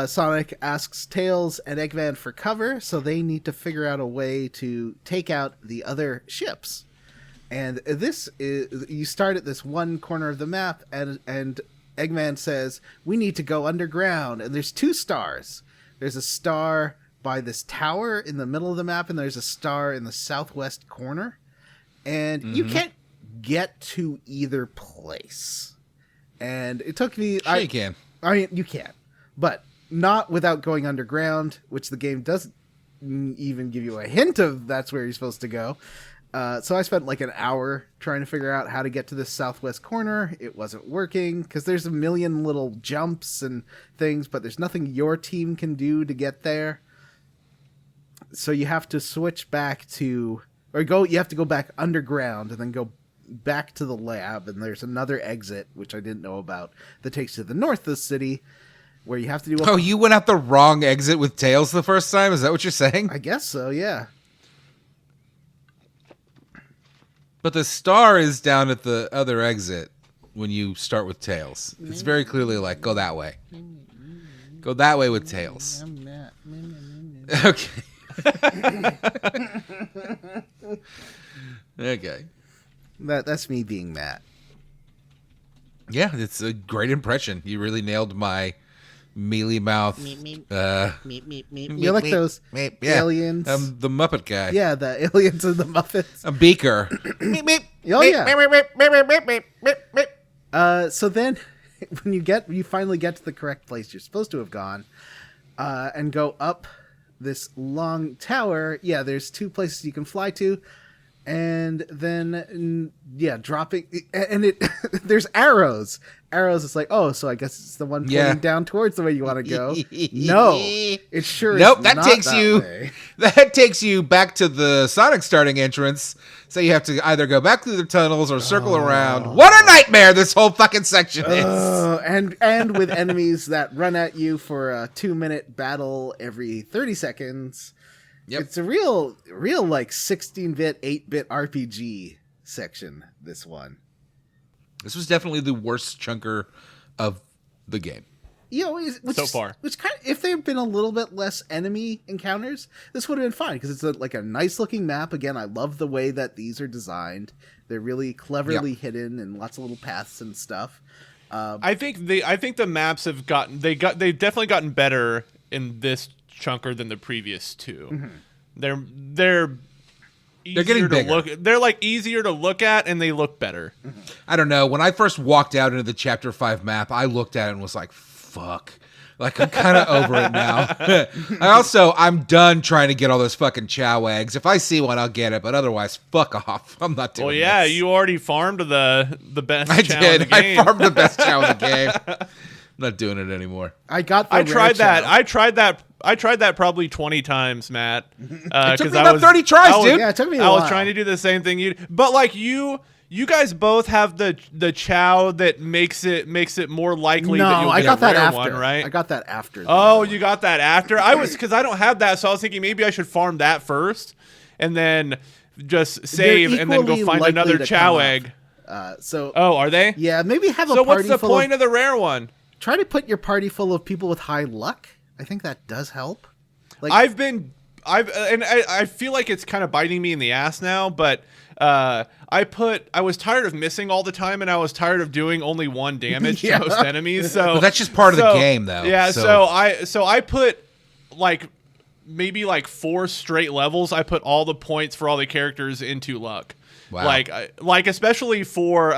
Sonic asks Tails and Eggman for cover, so they need to figure out a way to take out the other ships. And this is, you start at this one corner of the map, and Eggman says, we need to go underground. And there's 2 stars. There's a star by this tower in the middle of the map, and there's a star in the southwest corner. And you can't get to either place. And it took me... Sure you can. I mean, you can. But not without going underground, which the game doesn't even give you a hint of that's where you're supposed to go. So I spent like an hour trying to figure out how to get to this southwest corner. It wasn't working because there's a million little jumps and things, but there's nothing your team can do to get there. So you have to switch back to, you have to go back underground and then go back to the lab. And there's another exit, which I didn't know about, that takes you to the north of the city where you have to do Oh, you went out the wrong exit with Tails the first time? Is that what you're saying? I guess so, yeah. But the star is down at the other exit when you start with Tails. It's very clearly like, go that way. Go that way with Tails. Okay. Okay. That's me being Matt. Yeah, it's a great impression. You really nailed my mealy mouth. You're like those aliens. I'm the Muppet guy. Yeah, the aliens and the Muppets. A beaker. Oh yeah. So then, when you finally get to the correct place you're supposed to have gone, and go up this long tower. Yeah, there's 2 places you can fly to, and then dropping, and it there's arrows. It's like, oh, so I guess it's the one pointing down towards the way you want to go. No, it sure nope, is that not takes that you way. That takes you back to the Sonic starting entrance. So you have to either go back through the tunnels or circle around. What a nightmare this whole fucking section is. And with enemies that run at you for a 2-minute battle every 30 seconds. Yep. It's a real like 16-bit, 8-bit RPG section, this one. This was definitely the worst chunker of the game. You know, so far. Which kind of, if there had been a little bit less enemy encounters, this would have been fine because it's like a nice looking map. Again, I love the way that these are designed. They're really cleverly hidden and lots of little paths and stuff. I think the maps have they've definitely gotten better in this chunker than the previous 2. Mm-hmm. They're getting bigger. They're like easier to look at, and they look better. I don't know. When I first walked out into the Chapter 5 map, I looked at it and was like, fuck. Like, I'm kind of over it now. I'm done trying to get all those fucking Chao eggs. If I see one, I'll get it. But otherwise, fuck off. I'm not doing this. You already farmed the best I Chao did. in the game. I farmed the best Chao in the game. I'm not doing it anymore. I tried that. I tried that probably 20 times, Matt. It took me about 30 tries, dude. Yeah, it took me a I while. was trying to do the same thing but like you guys both have the Chao that makes it more likely that you'll I get got a that rare after. one, right? I got that after. Oh, you got that after? Because I don't have that, so I was thinking maybe I should farm that first and then just save and then go find another Chao egg. Oh, are they? Yeah, maybe have a So party what's the full point of the rare one? Try to put your party full of people with high luck. I think that does help. Like I feel like it's kind of biting me in the ass now, but I was tired of missing all the time, and I was tired of doing only 1 damage to most enemies. So But that's just part of the game, though. Yeah. So I put like maybe like 4 straight levels. I put all the points for all the characters into luck. Wow. Like especially for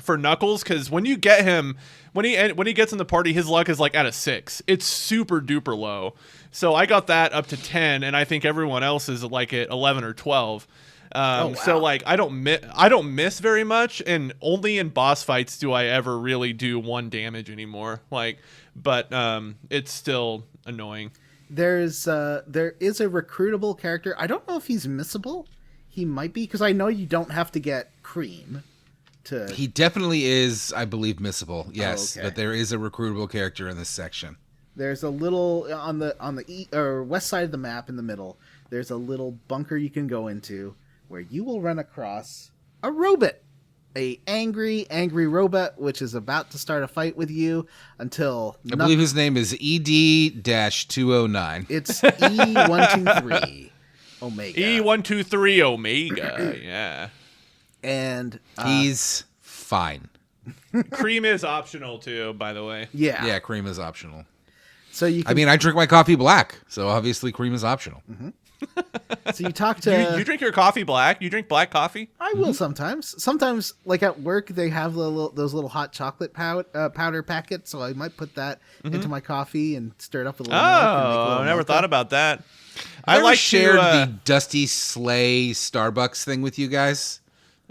Knuckles, because when you get him. When he gets in the party, his luck is like at a 6. It's super duper low. So I got that up to 10, and I think everyone else is like at 11 or 12. So like I don't miss very much, and only in boss fights do I ever really do 1 damage anymore. Like, but it's still annoying. There is a recruitable character. I don't know if he's missable. He might be, because I know you don't have to get cream to. He definitely is, I believe, missable. Yes, okay. but there is a recruitable character in this section. There's a little on the west side of the map in the middle. There's a little bunker you can go into where you will run across a robot, a angry robot, which is about to start a fight with you until I believe his name is ED-209. It's E123 Omega. E123 Omega, yeah. And he's fine. Cream is optional too, by the way. Yeah, cream is optional. So you can, I mean, I drink my coffee black, so obviously cream is optional. Mm-hmm. So you talk to you drink your coffee black? You drink black coffee? I will sometimes. Sometimes, like at work, they have those little hot chocolate powder packets, so I might put that into my coffee and stir it up with a little milk. And make a little I never mocha. thought about that. I like shared to, the Dusty Slay Starbucks thing with you guys.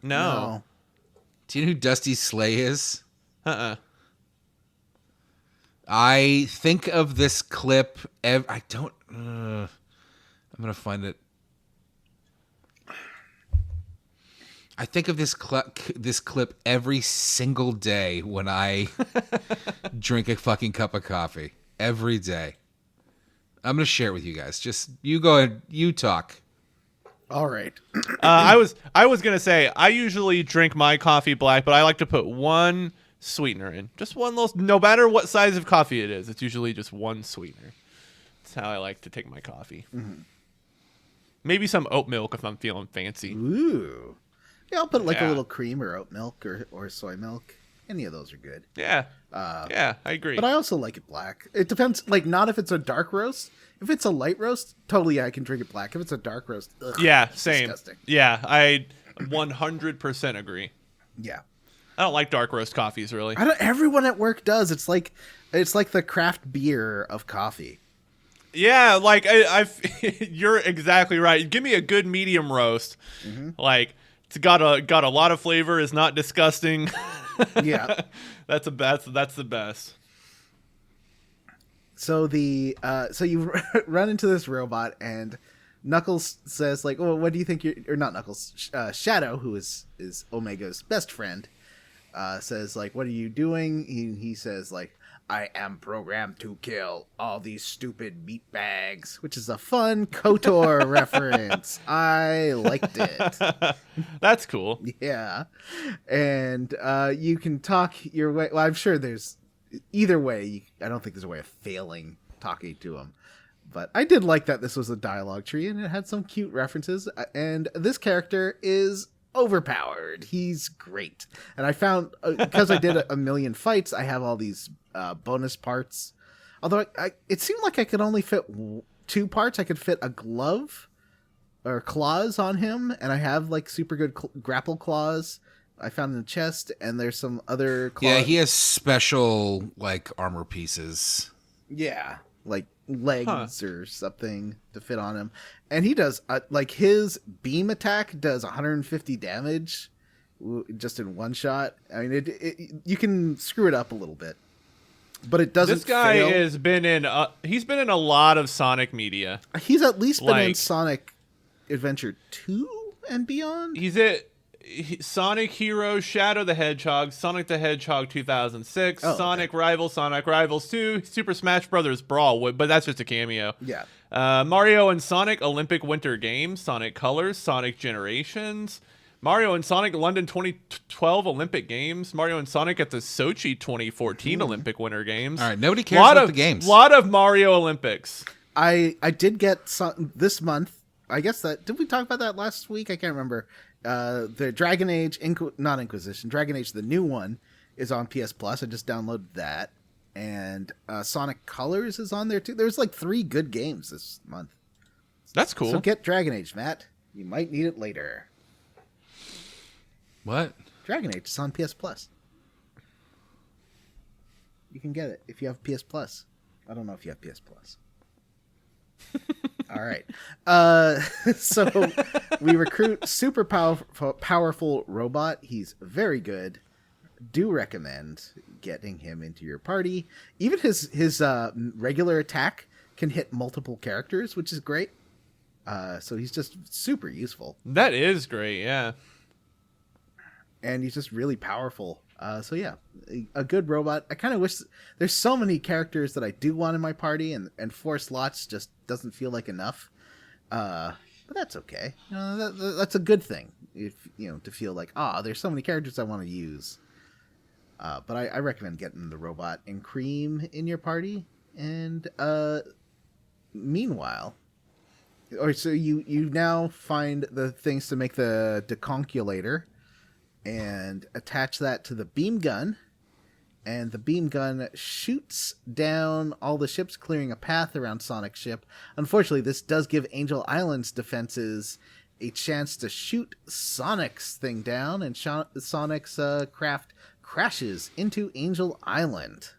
No. Do you know who Dusty Slay is? Uh-uh. I think of this clip. I don't. I'm gonna find it. I think of this clip every single day when I drink a fucking cup of coffee. Every day. I'm gonna share it with you guys. Just you go ahead. You talk. All right. I was gonna say I usually drink my coffee black, but I like to put 1 sweetener in. Just one little. No matter what size of coffee it is, it's usually just 1 sweetener. That's how I like to take my coffee. Mm-hmm. Maybe some oat milk if I'm feeling fancy. Ooh. Yeah, I'll put like a Yeah. little cream or oat milk or soy milk. Any of those are good. Yeah. Yeah, I agree. But I also like it black. It depends. Like, not if it's a dark roast. If it's a light roast, totally I can drink it black. If it's a dark roast, ugh, yeah, it's same. disgusting. Yeah, I 100% agree. Yeah. I don't like dark roast coffees really. Everyone at work does. It's like the craft beer of coffee. Yeah, like I've you're exactly right. Give me a good medium roast. Mm-hmm. Like it's got a lot of flavor. Is not disgusting. Yeah. that's the best. So so you run into this robot and Knuckles says like, "Well, what do you think or not Knuckles? Shadow, who is Omega's best friend, says like, "What are you doing?" He says like, "I am programmed to kill all these stupid meatbags," which is a fun KOTOR reference. I liked it. That's cool. Yeah. And you can talk your way. Well, I'm sure there's either way. I don't think there's a way of failing talking to him. But I did like that this was a dialogue tree and it had some cute references. And this character is overpowered. He's great. And I found, because I did a million fights, I have all these bonus parts. Although it seemed like I could only fit 2 parts. I could fit a glove or claws on him, and I have like super good grapple claws I found in the chest, and there's some other claws. Yeah, he has special like armor pieces. Yeah, like legs or something to fit on him. And he does like his beam attack does 150 damage just in one shot. I mean, you can screw it up a little bit, but it doesn't. This guy fail. has been in. He's been in a lot of Sonic media. He's at least been in Like- Sonic Adventure 2 and beyond. He's at Sonic Heroes, Shadow the Hedgehog, Sonic the Hedgehog 2006, Sonic Rivals 2, Super Smash Brothers Brawl, but that's just a cameo. Yeah. Mario and Sonic Olympic Winter Games, Sonic Colors, Sonic Generations, Mario and Sonic London 2012 Olympic Games, Mario and Sonic at the Sochi 2014 Olympic Winter Games. All right, nobody cares about the games. Lot of Mario Olympics. I did get some this month. I guess did we talk about that last week? I can't remember. The Dragon Age, not Inquisition, Dragon Age, the new one, is on PS Plus. I just downloaded that. And Sonic Colors is on there too. There's like 3 good games this month. That's cool. So get Dragon Age, Matt. You might need it later. What? Dragon Age is on PS Plus. You can get it if you have PS Plus. I don't know if you have PS Plus. All right. So we recruit super powerful robot. He's very good. Do recommend getting him into your party. Even his regular attack can hit multiple characters, which is great. So he's just super useful. That is great, yeah. And he's just really powerful. So yeah, a good robot. I kind of wish there's so many characters that I do want in my party, and 4 slots just doesn't feel like enough. But that's okay. That's a good thing. If to feel like, there's so many characters I want to use. But I recommend getting the robot and cream in your party. And meanwhile, so you now find the things to make the deconculator. And attach that to the beam gun, and the beam gun shoots down all the ships, clearing a path around Sonic's ship. Unfortunately, this does give Angel Island's defenses a chance to shoot Sonic's thing down, and Sonic's craft crashes into Angel Island.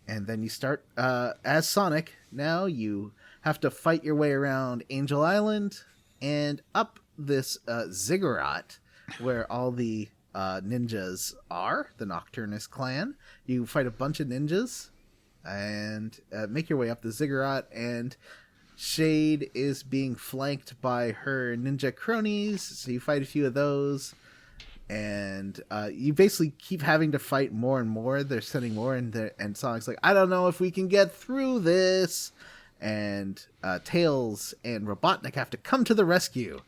And then you start as Sonic. Now you have to fight your way around Angel Island and up this ziggurat, where all the ninjas are, the Nocturnus clan. You fight a bunch of ninjas and make your way up the ziggurat, and Shade is being flanked by her ninja cronies, so you fight a few of those, and you basically keep having to fight more and more. They're sending more, and Sonic's like, I don't know if we can get through this, and Tails and Robotnik have to come to the rescue.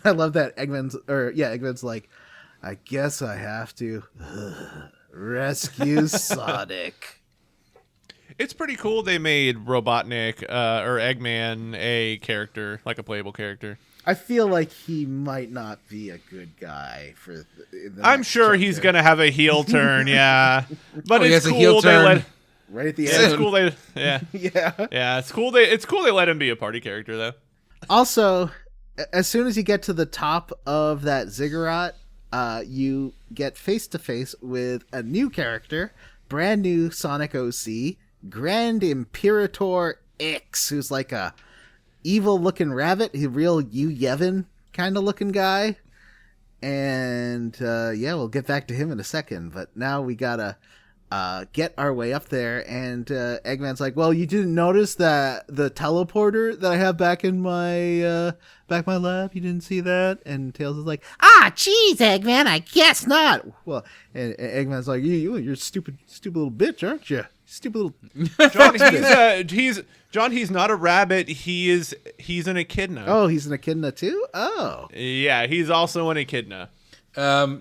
I love that Eggman's like, I guess I have to rescue Sonic. It's pretty cool they made Robotnik or Eggman a character, like a playable character. I feel like he might not be a good guy for. I'm sure he's gonna have a heel turn, yeah. But he it's has a heel cool they turn let. right at the Yeah, end. it's cool they. Yeah, Yeah. It's cool they let him be a party character though. Also, as soon as you get to the top of that ziggurat, you get face to face with a new character, brand new Sonic OC, Grand Imperator X, who's like a evil looking rabbit, a real Yu Yevon kind of looking guy. And we'll get back to him in a second. But now we gotta get our way up there, and Eggman's like, well, you didn't notice that the teleporter that I have back in my lab, you didn't see that? And Tails is like, geez, Eggman, I guess not. Well, and Eggman's like, you're a stupid little bitch, aren't you? Stupid little John, he's not a rabbit, he's an echidna. Oh, he's an echidna too? Oh. Yeah, he's also an echidna. Of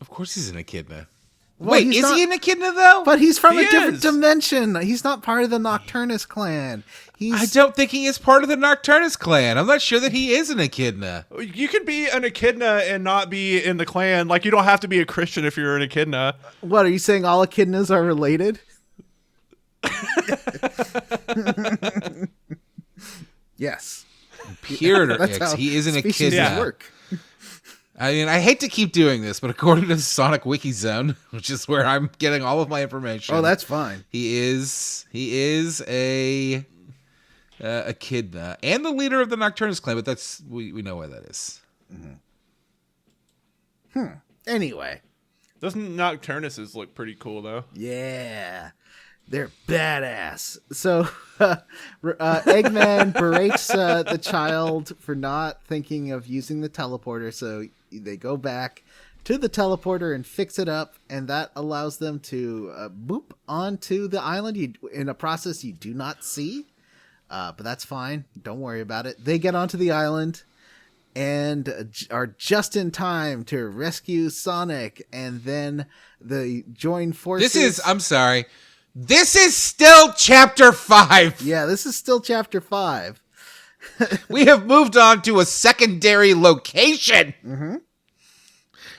course he's an echidna. Well, Wait, is he an echidna, though? But he's from He a different is. dimension. He's not part of the Nocturnus clan. I don't think he is part of the Nocturnus clan. I'm not sure that he is an echidna. You can be an echidna and not be in the clan. Like, you don't have to be a Christian if you're an echidna. What, are you saying all echidnas are related? Yes. Pure That's how he is an species echidna. work. I mean, I hate to keep doing this, but according to the Sonic Wiki Zone, which is where I'm getting all of my information. Oh, that's fine. He is a echidna and the leader of the Nocturnus clan, but that's we know why that is. Anyway. Those Nocturnuses look pretty cool, though. Yeah. They're badass. So, Eggman berates the child for not thinking of using the teleporter, so they go back to the teleporter and fix it up, and that allows them to boop onto the island in a process you do not see, but that's fine. Don't worry about it. They get onto the island and are just in time to rescue Sonic, and then they join forces. I'm sorry. This is still Chapter 5. Yeah, this is still Chapter 5. We have moved on to a secondary location. Mm-hmm.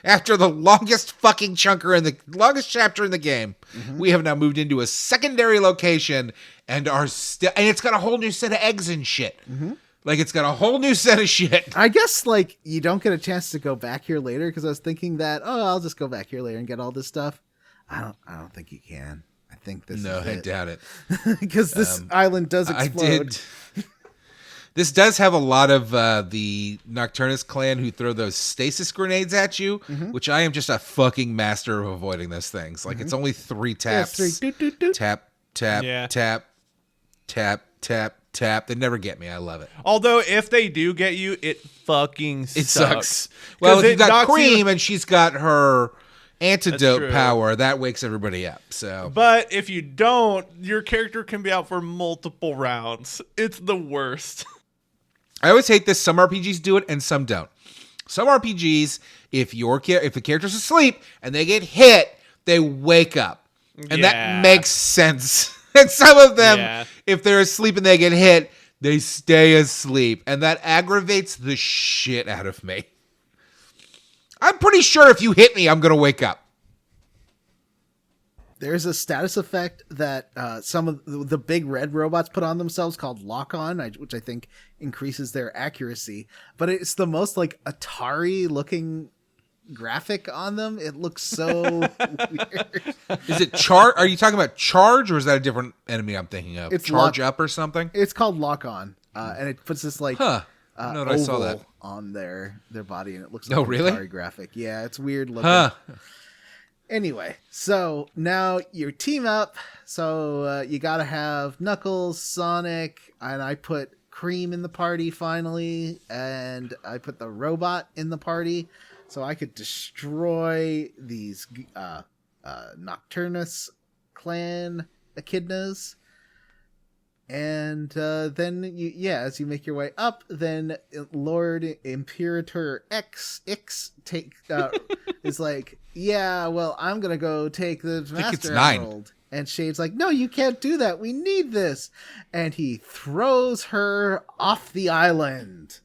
After the longest fucking chapter in the game, we have now moved into a secondary location and are still, and it's got a whole new set of eggs and shit. Mm-hmm. Like, it's got a whole new set of shit. I guess, like, you don't get a chance to go back here later, because I was thinking that, I'll just go back here later and get all this stuff. I don't think you can. I think this No, is I it. doubt it. Because this island does explode. I did. This does have a lot of the Nocturnus clan who throw those stasis grenades at you, which I am just a fucking master of avoiding those things. Like, it's only 3 taps. Yeah, 3. Doot, doot, doot. Tap, tap, Yeah. tap, tap, tap, tap. They never get me. I love it. Although if they do get you, it fucking It sucks. sucks. Well, if it you've got knocks you- Cream and she's got her antidote true. power, that wakes everybody up. So But if you don't, your character can be out for multiple rounds. It's the worst. I always hate this. Some RPGs do it and some don't. Some RPGs, if the character's asleep and they get hit, they wake up. And Yeah. that makes sense. And some of them, Yeah. if they're asleep and they get hit, they stay asleep. And that aggravates the shit out of me. I'm pretty sure if you hit me, I'm going to wake up. There's a status effect that some of the big red robots put on themselves called Lock On, which I think increases their accuracy. But it's the most like Atari looking graphic on them. It looks so weird. Is it charge? Are you talking about charge, or is that a different enemy I'm thinking of? It's charge up or something? It's called Lock On, and it puts this like Huh. I know that I saw oval that. on their body, and it looks Oh, like an really? Atari graphic. Yeah, it's weird looking. Huh. Anyway, so now you team up. So you got to have Knuckles, Sonic, and I put Cream in the party finally, and I put the robot in the party, so I could destroy these Nocturnus clan echidnas. And then, as you make your way up, then Lord Imperator X is like, yeah, well, I'm going to go take the it's Master 9. Emerald. And Shade's like, no, you can't do that. We need this. And he throws her off the island.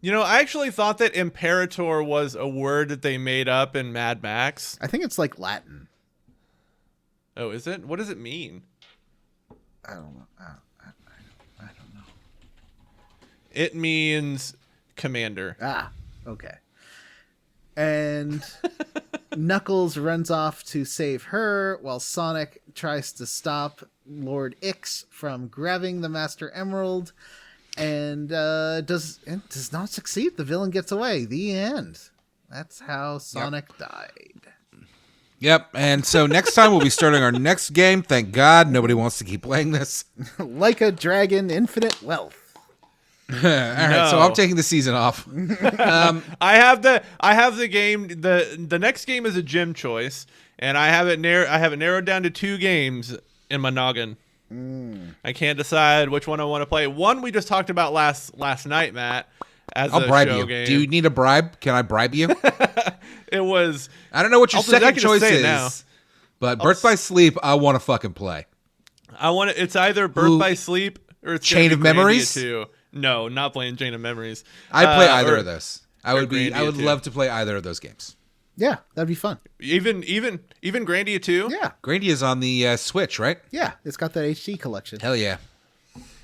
You know, I actually thought that Imperator was a word that they made up in Mad Max. I think it's like Latin. Oh, is it? What does it mean? I don't know. I don't know. It means commander. Ah, okay. And Knuckles runs off to save her while Sonic tries to stop Lord Ix from grabbing the Master Emerald and does not succeed. The villain gets away. The end. That's how Sonic died. Yep. And so next time we'll be starting our next game. Thank God nobody wants to keep playing this. Like a dragon, infinite wealth. All right. So I'm taking the season off. I have the game. The next game is a gym choice, and I have it narrowed down to 2 games in my noggin. I can't decide which one I want to play. One we just talked about last night, Matt. I'll bribe you. Game. Do you need a bribe? Can I bribe you? It was. I don't know what your I second can choice just say is, it now. but Birth by Sleep, I want to fucking play. It's either Birth by Sleep or it's Chain of Memories? 2. No, not playing Chain of Memories. I'd play either or of those. I would Grandia 2. love to play either of those games. Yeah, that'd be fun. Even Grandia 2. Yeah, Grandia is on the Switch, right? yeah. It's got that HD collection. Hell yeah.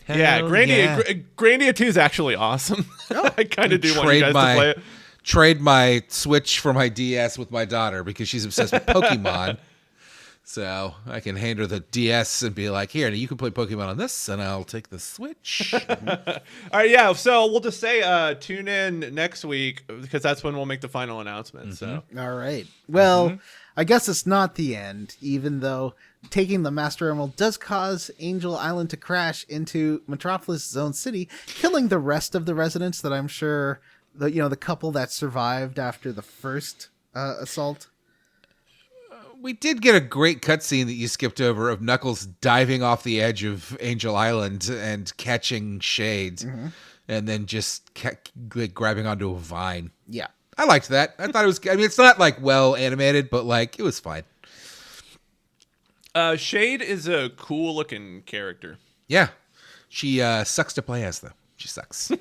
Yeah, Hell Grandia 2 is actually awesome. I kind of do want you guys to play it. Trade my Switch for my DS with my daughter because she's obsessed with Pokemon. So I can hand her the DS and be like, here, you can play Pokemon on this, and I'll take the Switch. All right, yeah. So we'll just say tune in next week because that's when we'll make the final announcement. So All right. Well, I guess it's not the end, even though taking the Master Emerald does cause Angel Island to crash into Metropolis Zone City, killing the rest of the residents that I'm sure the couple that survived after the first assault. We did get a great cutscene that you skipped over of Knuckles diving off the edge of Angel Island and catching Shades, and then just grabbing onto a vine. Yeah. I liked that. I thought it was. I mean, it's not like well animated, but like it was fine. Shade is a cool looking character. Yeah, she sucks to play as though. She sucks.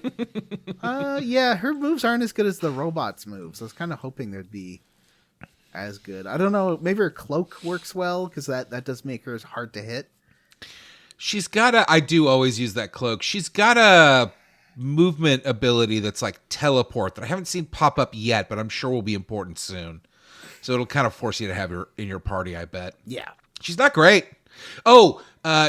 Yeah, her moves aren't as good as the robot's moves. I was kind of hoping they'd be as good. I don't know. Maybe her cloak works well because that does make her hard to hit. She's got a. I do always use that cloak. She's got a movement ability that's like teleport that I haven't seen pop up yet, but I'm sure will be important soon. So it'll kind of force you to have her in your party, I bet. Yeah. She's not great. Oh,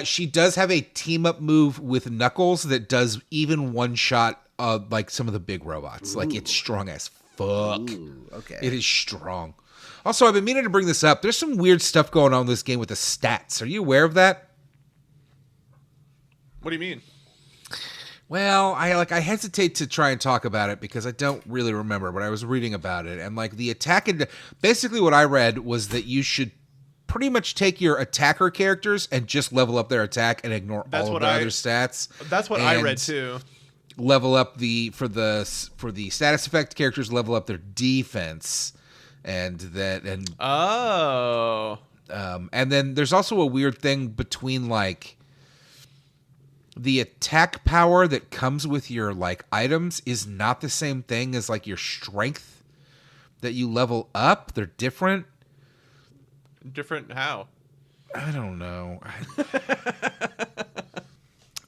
she does have a team-up move with Knuckles that does even one-shot like some of the big robots. Ooh. Like, it's strong as fuck. Ooh, okay. It is strong. Also, I've been meaning to bring this up. There's some weird stuff going on in this game with the stats. Are you aware of that? What do you mean? Well, I hesitate to try and talk about it because I don't really remember, but I was reading about it, and like the attack and basically what I read was that you should pretty much take your attacker characters and just level up their attack and ignore all of the other stats. That's what I read too. Level up for the status effect characters, level up their defense, and then there's also a weird thing between like the attack power that comes with your like items is not the same thing as like your strength that you level up. They're different. Different how? I don't know.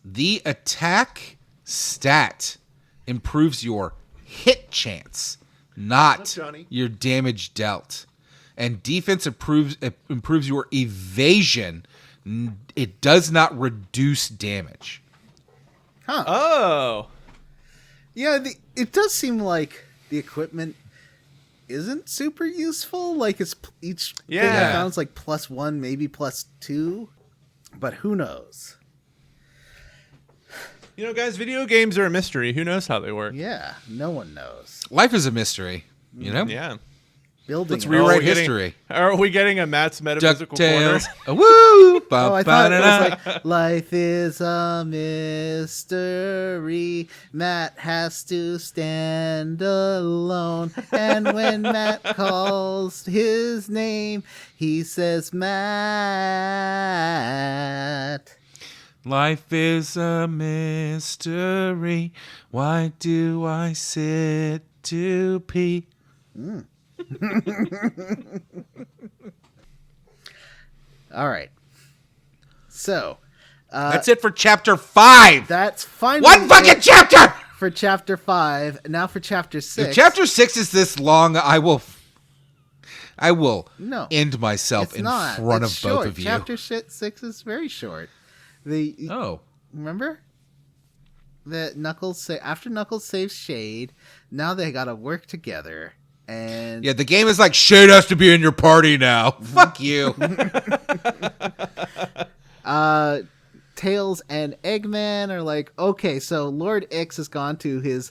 The attack stat improves your hit chance, not your damage dealt. And defense improves your evasion. It does not reduce damage. Huh. Oh. Yeah, it does seem like the equipment isn't super useful. Like, it's each thing I found is like +1, maybe +2. But who knows? You know, guys, video games are a mystery. Who knows how they work? Yeah, no one knows. Life is a mystery, you know? Yeah. Let's rewrite history. Are we getting a Matt's Metaphysical Corner? Woo! I thought it was like, life is a mystery. Matt has to stand alone. And when Matt calls his name, he says, Matt. Life is a mystery. Why do I sit to pee? All right. So, that's it for chapter 5. That's finally one fucking chapter for chapter 5. Now for chapter 6. If chapter 6 is this long, I will end myself in front of short. both of you. Chapter 6 is very short. Remember that after Knuckles saves Shade, now they got to work together. And yeah, the game is like, Shade has to be in your party now. Fuck you. Tails and Eggman are like, okay, so Lord Ix has gone to his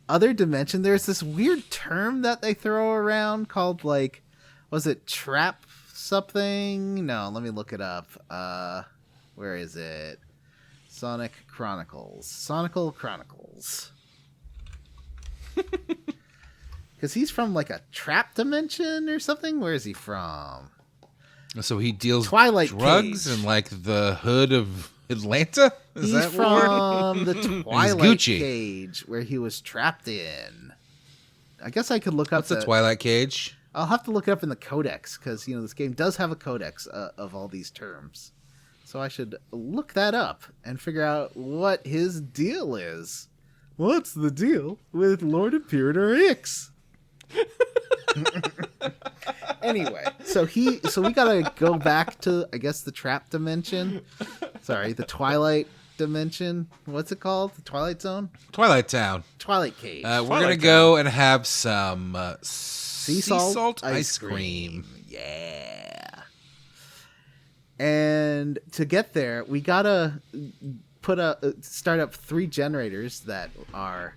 other dimension. There's this weird term that they throw around called, like, was it trap something? No, let me look it up. Where is it? Sonic Chronicles. Sonical Chronicles. Because he's from, like, a trap dimension or something? Where is he from? So he deals Twilight drugs Cage. in, like, the hood of Atlanta? He's from the Twilight Cage, where he was trapped in. I guess I could look up the Twilight Cage? I'll have to look it up in the codex, because, you know, this game does have a codex of all these terms. So I should look that up and figure out what his deal is. What's the deal with Lord Imperator Ix? Anyway, so we gotta go back to, I guess, the trap dimension. Sorry, the Twilight dimension. What's it called? The Twilight Zone? Twilight Town. Twilight Cage. We're gonna go and have some sea salt ice cream. Yeah. And to get there, we gotta start up 3 generators that are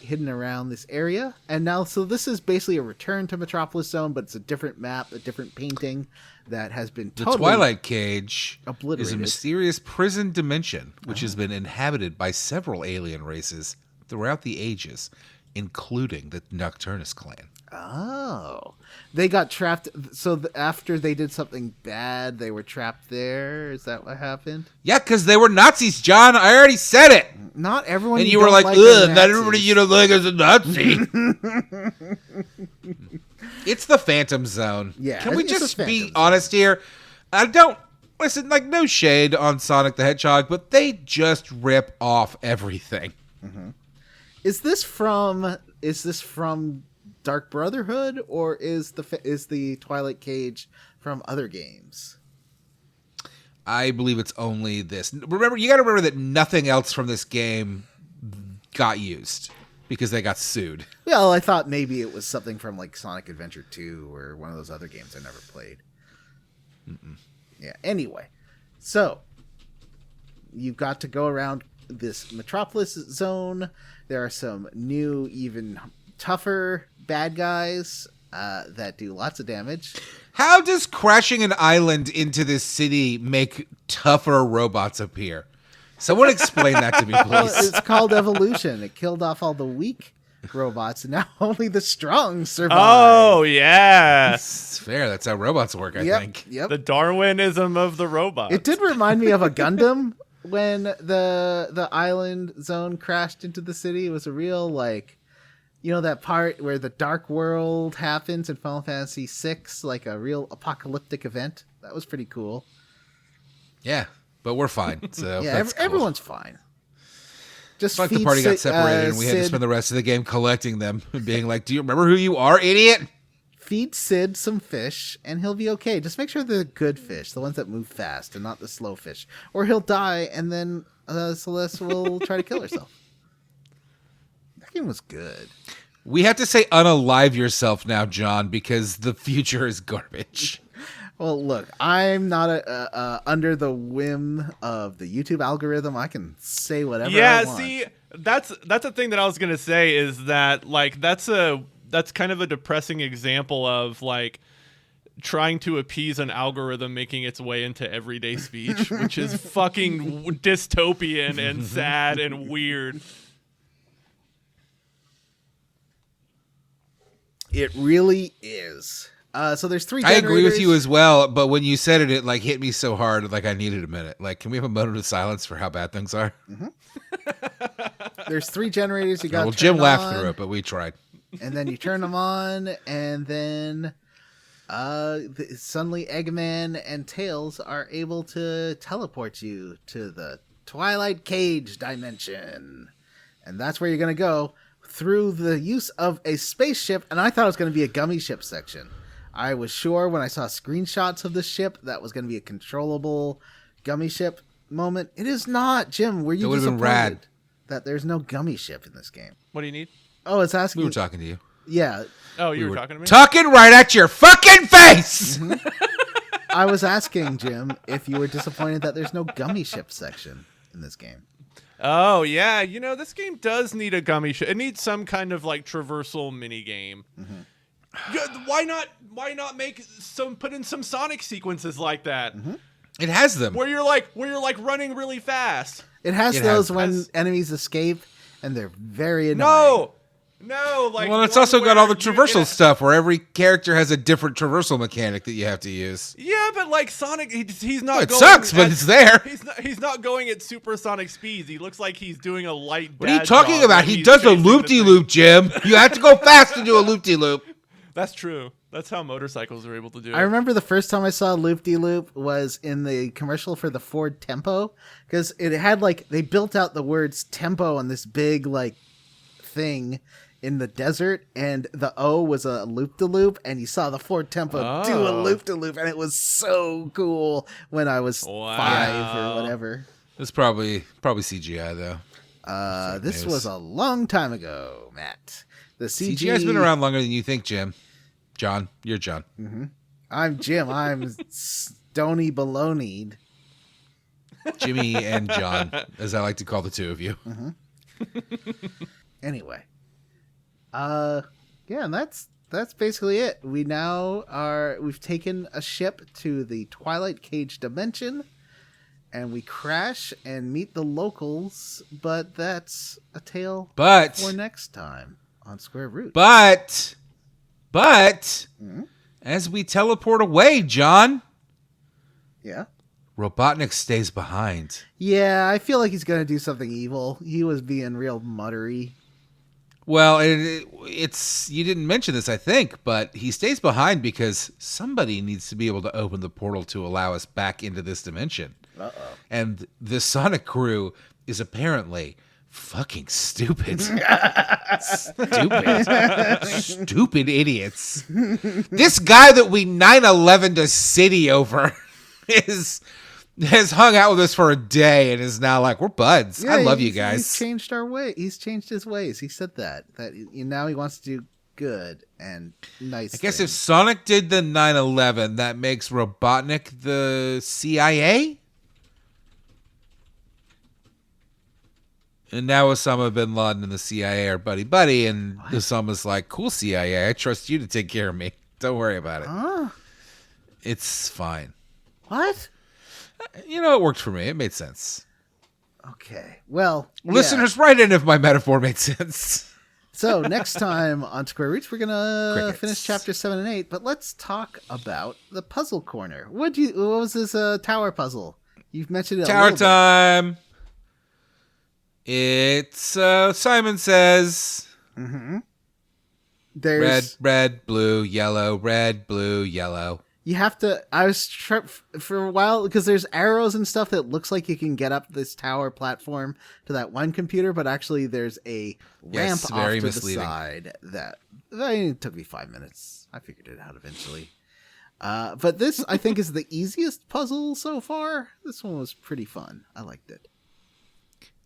hidden around this area. And now, so this is basically a return to Metropolis Zone, but it's a different map, a different painting that has been totally The Twilight Cage obliterated. is a mysterious prison dimension which has been inhabited by several alien races throughout the ages, including the Nocturnus clan. Oh, they got trapped. So after they did something bad, they were trapped there. Is that what happened? Yeah, because they were Nazis, John. I already said it. Not everyone. And you were like, ugh, not everybody you don't like is a Nazi. It's the Phantom Zone. Yeah. Can we just be honest here? I don't listen, like, no shade on Sonic the Hedgehog, but they just rip off everything. Mm-hmm. Is this from Dark Brotherhood, or is the Twilight Cage from other games? I believe it's only this. Remember, you got to remember that nothing else from this game got used because they got sued. Well, I thought maybe it was something from like Sonic Adventure 2 or one of those other games I never played. Yeah. Anyway, so you've got to go around this Metropolis zone. There are some new, even tougher bad guys that do lots of damage. How does crashing an island into this city make tougher robots appear? Someone explain that to me, Well, please. it's called evolution. It killed off all the weak robots, and now only the strong survive. Oh, yeah. It's fair. That's how robots work, I Yep, think. yep. The Darwinism of the robot. It did remind me of a Gundam when the island zone crashed into the city. It was a real, like, you know, that part where the Dark World happens in Final Fantasy VI, like a real apocalyptic event. That was pretty cool. Yeah, but we're fine. So Yeah, that's cool. everyone's fine. Just It's like the feed party got Sid- separated and we had to Sid- spend the rest of the game collecting them and being like, do you remember who you are, idiot? Feed Sid some fish, and he'll be okay. Just make sure they're good fish, the ones that move fast, and not the slow fish. Or he'll die, and then Celeste will try to kill herself. That game was good. We have to say unalive yourself now, John, because the future is garbage. Well, look, I'm not under the whim of the YouTube algorithm. I can say whatever I want. See, that's a thing that I was gonna say is that like that's kind of a depressing example of like trying to appease an algorithm making its way into everyday speech, which is fucking dystopian and sad and weird. It really is. So there's three I agree with generators. you as well, but when you said it, it like hit me so hard, like I needed a minute. Like, can we have a moment of silence for how bad things are? There's three generators you got. Well, Jim laughed through it, but we tried. And then you turn them on, and then suddenly Eggman and Tails are able to teleport you to the Twilight Cage dimension. And that's where you're going to go through the use of a spaceship. And I thought it was going to be a gummy ship section. I was sure when I saw screenshots of the ship that was going to be a controllable gummy ship moment. It is not. Jim, were you That would've been disappointed rad. that there's no gummy ship in this game? What do you need? Oh, it's asking. We were talking to you. Yeah, Oh, you We were were talking to me? Talking right at your fucking face! I was asking, Jim, if you were disappointed that there's no gummy ship section in this game. Oh, yeah. You know, this game does need a gummy ship. It needs some kind of like traversal mini game. Yeah, why not put in some Sonic sequences like that? It has them. Where you're like running really fast. It has It those has- when has- enemies escape, and they're very annoying. No, like Well, it's one also got where all the you- traversal stuff where every character has a different traversal mechanic that you have to use. Yeah, but like Sonic, he's not. It going sucks, but at- it's there. He's not going at supersonic speeds. He looks like he's doing a light. What are you dad talking jog about? when He he's does a chasing the loop-de-loop, Jim. You have to go fast to do a loop-de-loop. thing. That's true. That's how motorcycles are able to do it. I remember the first time I saw Loop-de-Loop was in the commercial for the Ford Tempo, because it had like they built out the words Tempo on this big like thing in the desert, and the O was a loop-de-loop, and you saw the Ford Tempo do a Oh. loop-de-loop, and it was so cool when I was Wow. 5 or whatever. It's probably CGI though. This news. was a long time ago, Matt. The CGI's been around longer than you think, Jim. John, you're John. I'm Jim. I'm stony baloneyed. Jimmy and John, as I like to call the two of you. Anyway, yeah, and that's basically it. We've taken a ship to the Twilight Cage dimension, and we crash and meet the locals. But that's a tale But for next time on Square Root. But as we teleport away, John, Yeah. Robotnik stays behind. Yeah, I feel like he's gonna do something evil. He was being real muttery. Well, it's you didn't mention this, I think, but he stays behind because somebody needs to be able to open the portal to allow us back into this dimension. Uh-oh. And the Sonic crew is apparently Fucking stupid. Stupid idiots. This guy that we 9/11 to city over has hung out with us for a day and is now like, we're buds. I love you guys. He's changed our way. He's changed his ways. He said that now he wants to do good and nice. I guess if things. Sonic did the 9/11, that makes Robotnik the CIA? And now Osama bin Laden and the CIA are buddy-buddy, and Osama's like, cool CIA, I trust you to take care of me. Don't worry about it. Huh? It's fine. What? You know, it worked for me. It made sense. Okay. Well, Listeners, write in if my metaphor made sense. So next time on Square Roots, we're gonna Crickets. finish chapter 7 and 8. But let's talk about the puzzle corner. What was this tower puzzle? You've mentioned it. Tower time. It's Simon Says. Mm-hmm. Red, red, blue, yellow, red, blue, yellow. You have to. I was for a while because there's arrows and stuff that looks like you can get up this tower platform to that one computer, but actually there's a ramp off very to misleading. the side that it took me 5 minutes. I figured it out eventually. But this I think is the easiest puzzle so far. This one was pretty fun. I liked it.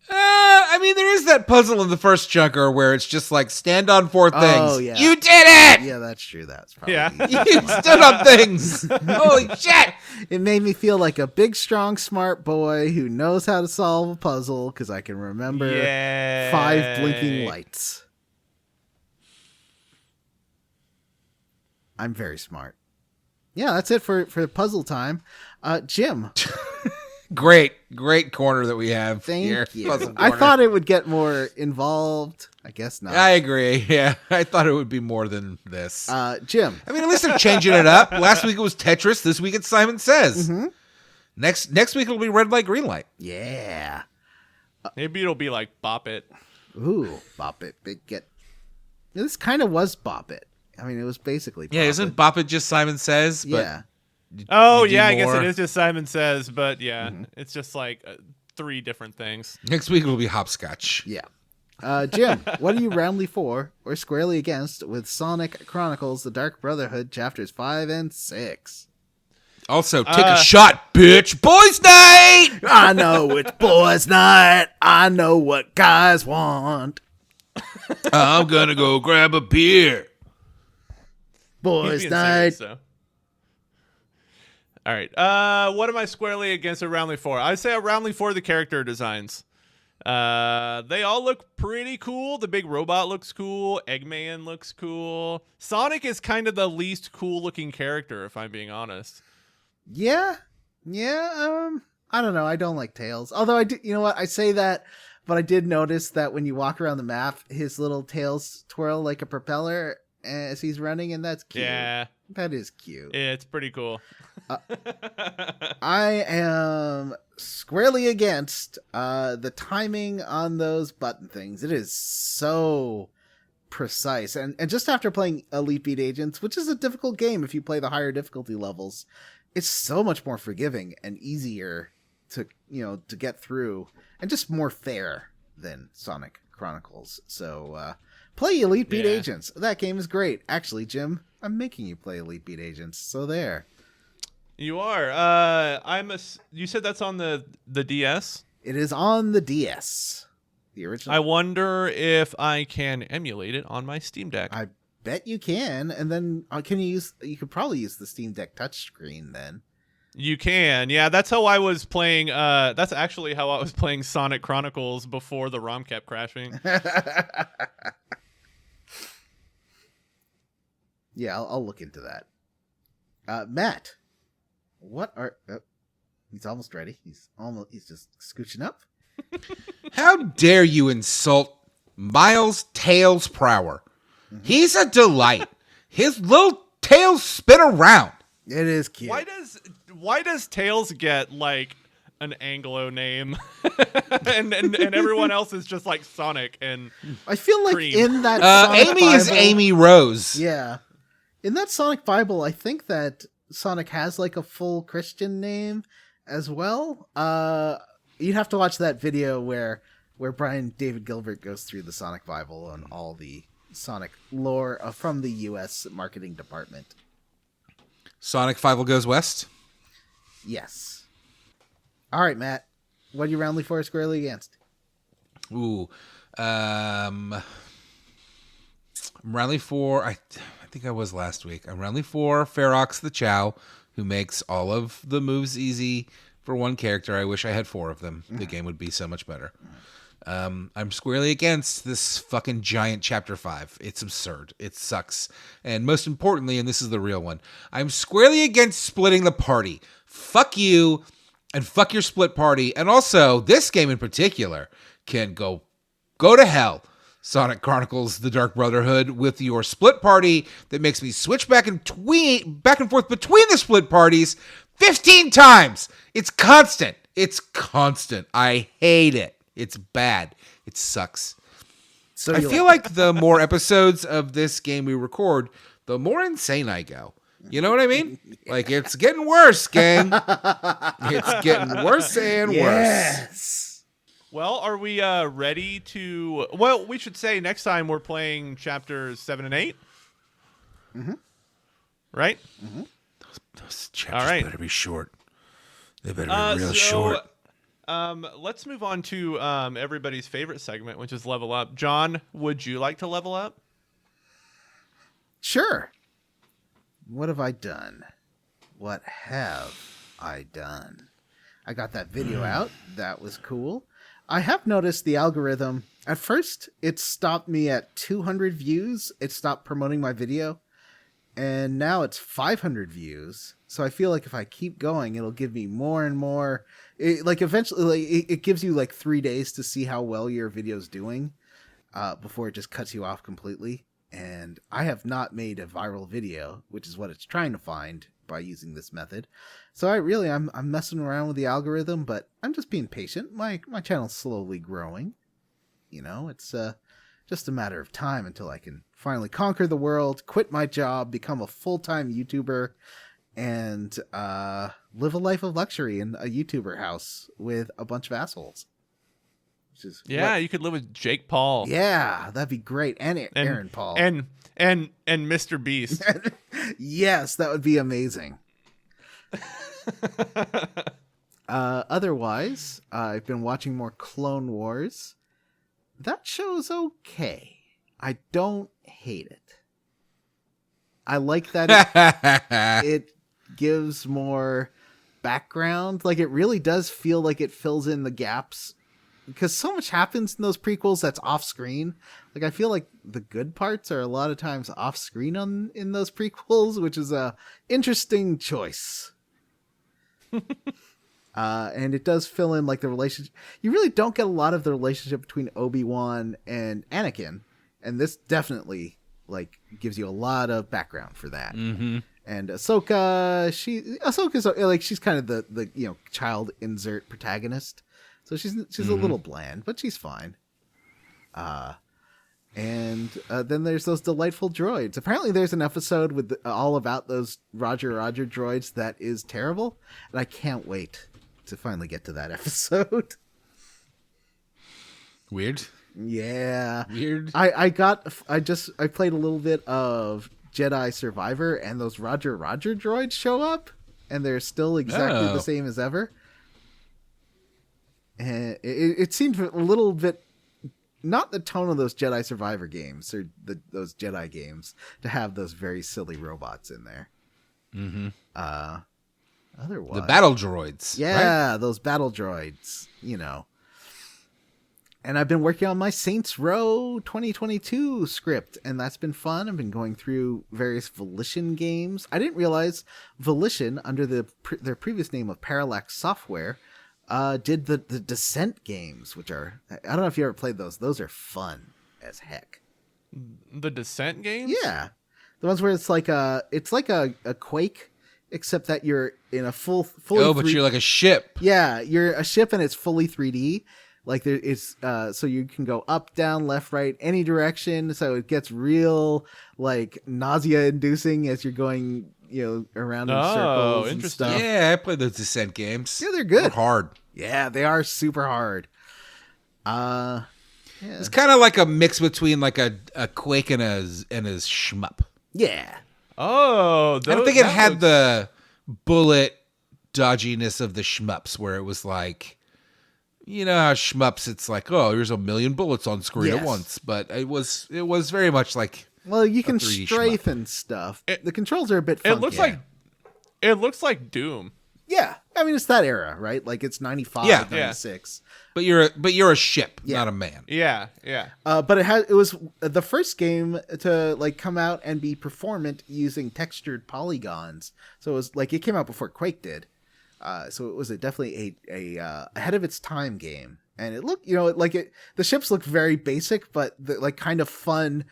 I mean, there is that puzzle in the first chunker where it's just like stand on 4 things. Oh, yeah. You did it! Yeah, that's true. That's probably Yeah. the easiest You one. stood on things. Holy shit! It made me feel like a big, strong, smart boy who knows how to solve a puzzle because I can remember 5 blinking lights. I'm very smart. Yeah, that's it for puzzle time. Jim, Great corner that we have thank here. you. Puzzle I corner. thought it would get more involved. I guess not. I agree. Yeah, I thought it would be more than this. Jim. I mean, at least they're changing it up. Last week it was Tetris. This week it's Simon Says. Mm-hmm. Next week it'll be Red Light, Green Light. Yeah. Maybe it'll be like Bop It. Ooh, Bop It. Big get. This kind of was Bop It. I mean, it was basically Bop Yeah, isn't It. Bop It just Simon Says? But Yeah. Oh, you do yeah, I guess more. it is just Simon Says, but yeah, it's just like 3 different things. Next week it'll be Hopscotch. Yeah. Jim, what are you roundly for or squarely against with Sonic Chronicles: The Dark Brotherhood chapters 5 and 6? Also, take a shot, bitch. Boys' night! I know it's boys' night. I know what guys want. I'm gonna go grab a beer. He's Boys' being night. serious, though. All right. What am I squarely against or roundly for? I say I'm roundly for the character designs. They all look pretty cool. The big robot looks cool. Eggman looks cool. Sonic is kind of the least cool looking character, if I'm being honest. Yeah. I don't know. I don't like Tails. Although I do, you know what? I say that, but I did notice that when you walk around the map, his little tails twirl like a propeller as he's running, and that's cute. Yeah, That is cute. it's pretty cool. I am squarely against the timing on those button things. It is so precise. And just after playing Elite Beat Agents, which is a difficult game if you play the higher difficulty levels, it's so much more forgiving and easier to get through and just more fair than Sonic Chronicles. So play Elite Beat Yeah. Agents. That game is great. Actually, Jim, I'm making you play Elite Beat Agents. So there. You are. You said that's on the DS? It is on the DS. The original. I wonder if I can emulate it on my Steam Deck. I bet you can. And then you could probably use the Steam Deck touchscreen then. You can. Yeah, that's how I was playing. That's actually how I was playing Sonic Chronicles before the ROM kept crashing. Yeah, I'll look into that. Matt, what are... he's almost ready. He's just scooching up. How dare you insult Miles Tails Prower? He's a delight. His little tails spin around. It is cute. Why does Tails get like an Anglo name, and everyone else is just like Sonic and I feel like Cream. in that Sonic Amy is Bible- Amy Rose. Yeah. In that Sonic Bible, I think that Sonic has like a full Christian name as well. You'd have to watch that video where where Brian David Gilbert goes through the Sonic Bible and all the Sonic lore from the U.S. marketing department. Sonic 5 goes west. Yes. All right, Matt. What are you roundly for or squarely against? Ooh. I'm roundly for, I think I was last week. I'm roundly for Ferox the Chao, who makes all of the moves easy for one character. I wish I had 4 of them. The game would be so much better. I'm squarely against this fucking giant Chapter 5. It's absurd. It sucks. And most importantly, and this is the real one, I'm squarely against splitting the party. Fuck you and fuck your split party. And also, this game in particular can go to hell. Sonic Chronicles: The Dark Brotherhood with your split party that makes me switch back and forth between the split parties 15 times. It's constant. I hate it. It's bad. It sucks. So I feel like the more episodes of this game we record, the more insane I go. You know what I mean? Like, it's getting worse, gang. It's getting worse and worse. Yes. Well, are we ready to... Well, we should say next time we're playing chapters 7 and 8. Mm-hmm. Right? Mm-hmm. Those chapters All right. better be short. They better be real short. Let's move on to everybody's favorite segment, which is Level Up. John, would you like to level up? Sure. What have I done? What have I done? I got that video out. That was cool. I have noticed the algorithm. At first, it stopped me at 200 views. It stopped promoting my video. And now it's 500 views. So I feel like if I keep going, it'll give me more and more. Eventually, it gives you 3 days to see how well your video's doing before it just cuts you off completely. And I have not made a viral video, which is what it's trying to find by using this method. So I'm messing around with the algorithm, but I'm just being patient. My channel's slowly growing. You know, it's just a matter of time until I can finally conquer the world, quit my job, become a full-time YouTuber, and live a life of luxury in a YouTuber house with a bunch of assholes. You could live with Jake Paul. Yeah, that'd be great. And Aaron Paul. And Mr. Beast. Yes, that would be amazing. Otherwise, I've been watching more Clone Wars. That show's okay. I don't hate it. I like that it gives more background. It really does feel like it fills in the gaps. Because so much happens in those prequels that's off screen. I feel like the good parts are a lot of times off screen in those prequels, which is a interesting choice. And it does fill in the relationship. You really don't get a lot of the relationship between Obi-Wan and Anakin, and this definitely gives you a lot of background for that. Mm-hmm. And Ahsoka's she's kind of the child insert protagonist. So she's a little bland, but she's fine. And then there's those delightful droids. Apparently there's an episode with all about those Roger droids that is terrible, and I can't wait to finally get to that episode. Weird. Yeah. Weird. I played a little bit of Jedi Survivor, and those Roger droids show up, and they're still exactly the same as ever. And it seemed a little bit not the tone of those Jedi Survivor games or those Jedi games to have those very silly robots in there. Mm-hmm. Otherwise, the battle droids. Yeah, right? Those battle droids. And I've been working on my Saints Row 2022 script, and that's been fun. I've been going through various Volition games. I didn't realize Volition, under their previous name of Parallax Software, did the Descent games, which are, I don't know if you ever played those. Those are fun as heck. The Descent games? Yeah. The ones where it's like a Quake, except that you're in a fully but you're like a ship. Yeah, you're a ship and it's fully 3D. So you can go up, down, left, right, any direction. So it gets real nausea inducing as you're going, around in circles and stuff. Yeah, I played those Descent games. Yeah, they're good. They're hard. Yeah, they are super hard. Yeah. It's kind of like a mix between like a Quake and a shmup. Yeah. Oh, I don't think it had the bullet dodginess of the shmups, where it was like, you know how shmups, it's like, oh, here's a million bullets on screen at Yes. once, but it was very much like, Well, you can 3D strafe shmup. and stuff. The controls are a bit funky. It looks like Doom. Yeah. I mean, it's that era, right? Like it's 95, Yeah. 96. but you're a ship, Yeah. not a man. Yeah, yeah. But it was the first game to like come out and be performant using textured polygons. So it was like it came out before Quake did. So it was definitely a ahead of its time game. And it looked, the ships look very basic, but the like kind of fun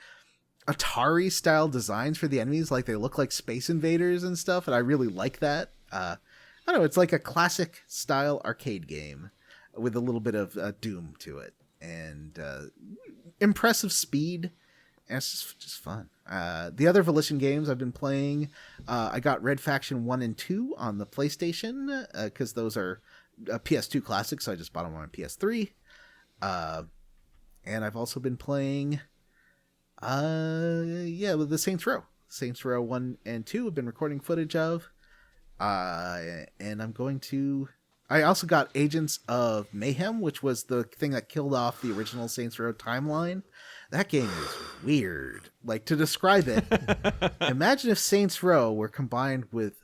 Atari style designs for the enemies. Like they look like Space Invaders and stuff. And I really like that. I don't know. It's like a classic style arcade game with a little bit of Doom to it, and impressive speed. And it's just fun. The other Volition games I've been playing, I got Red Faction 1 and 2 on the PlayStation, because those are PS2 classics, so I just bought them on PS3. And I've also been playing, with the Saints Row. Saints Row 1 and 2 I've been recording footage of. And I also got Agents of Mayhem, which was the thing that killed off the original Saints Row timeline. That game is weird. Like, to describe it, imagine if Saints Row were combined with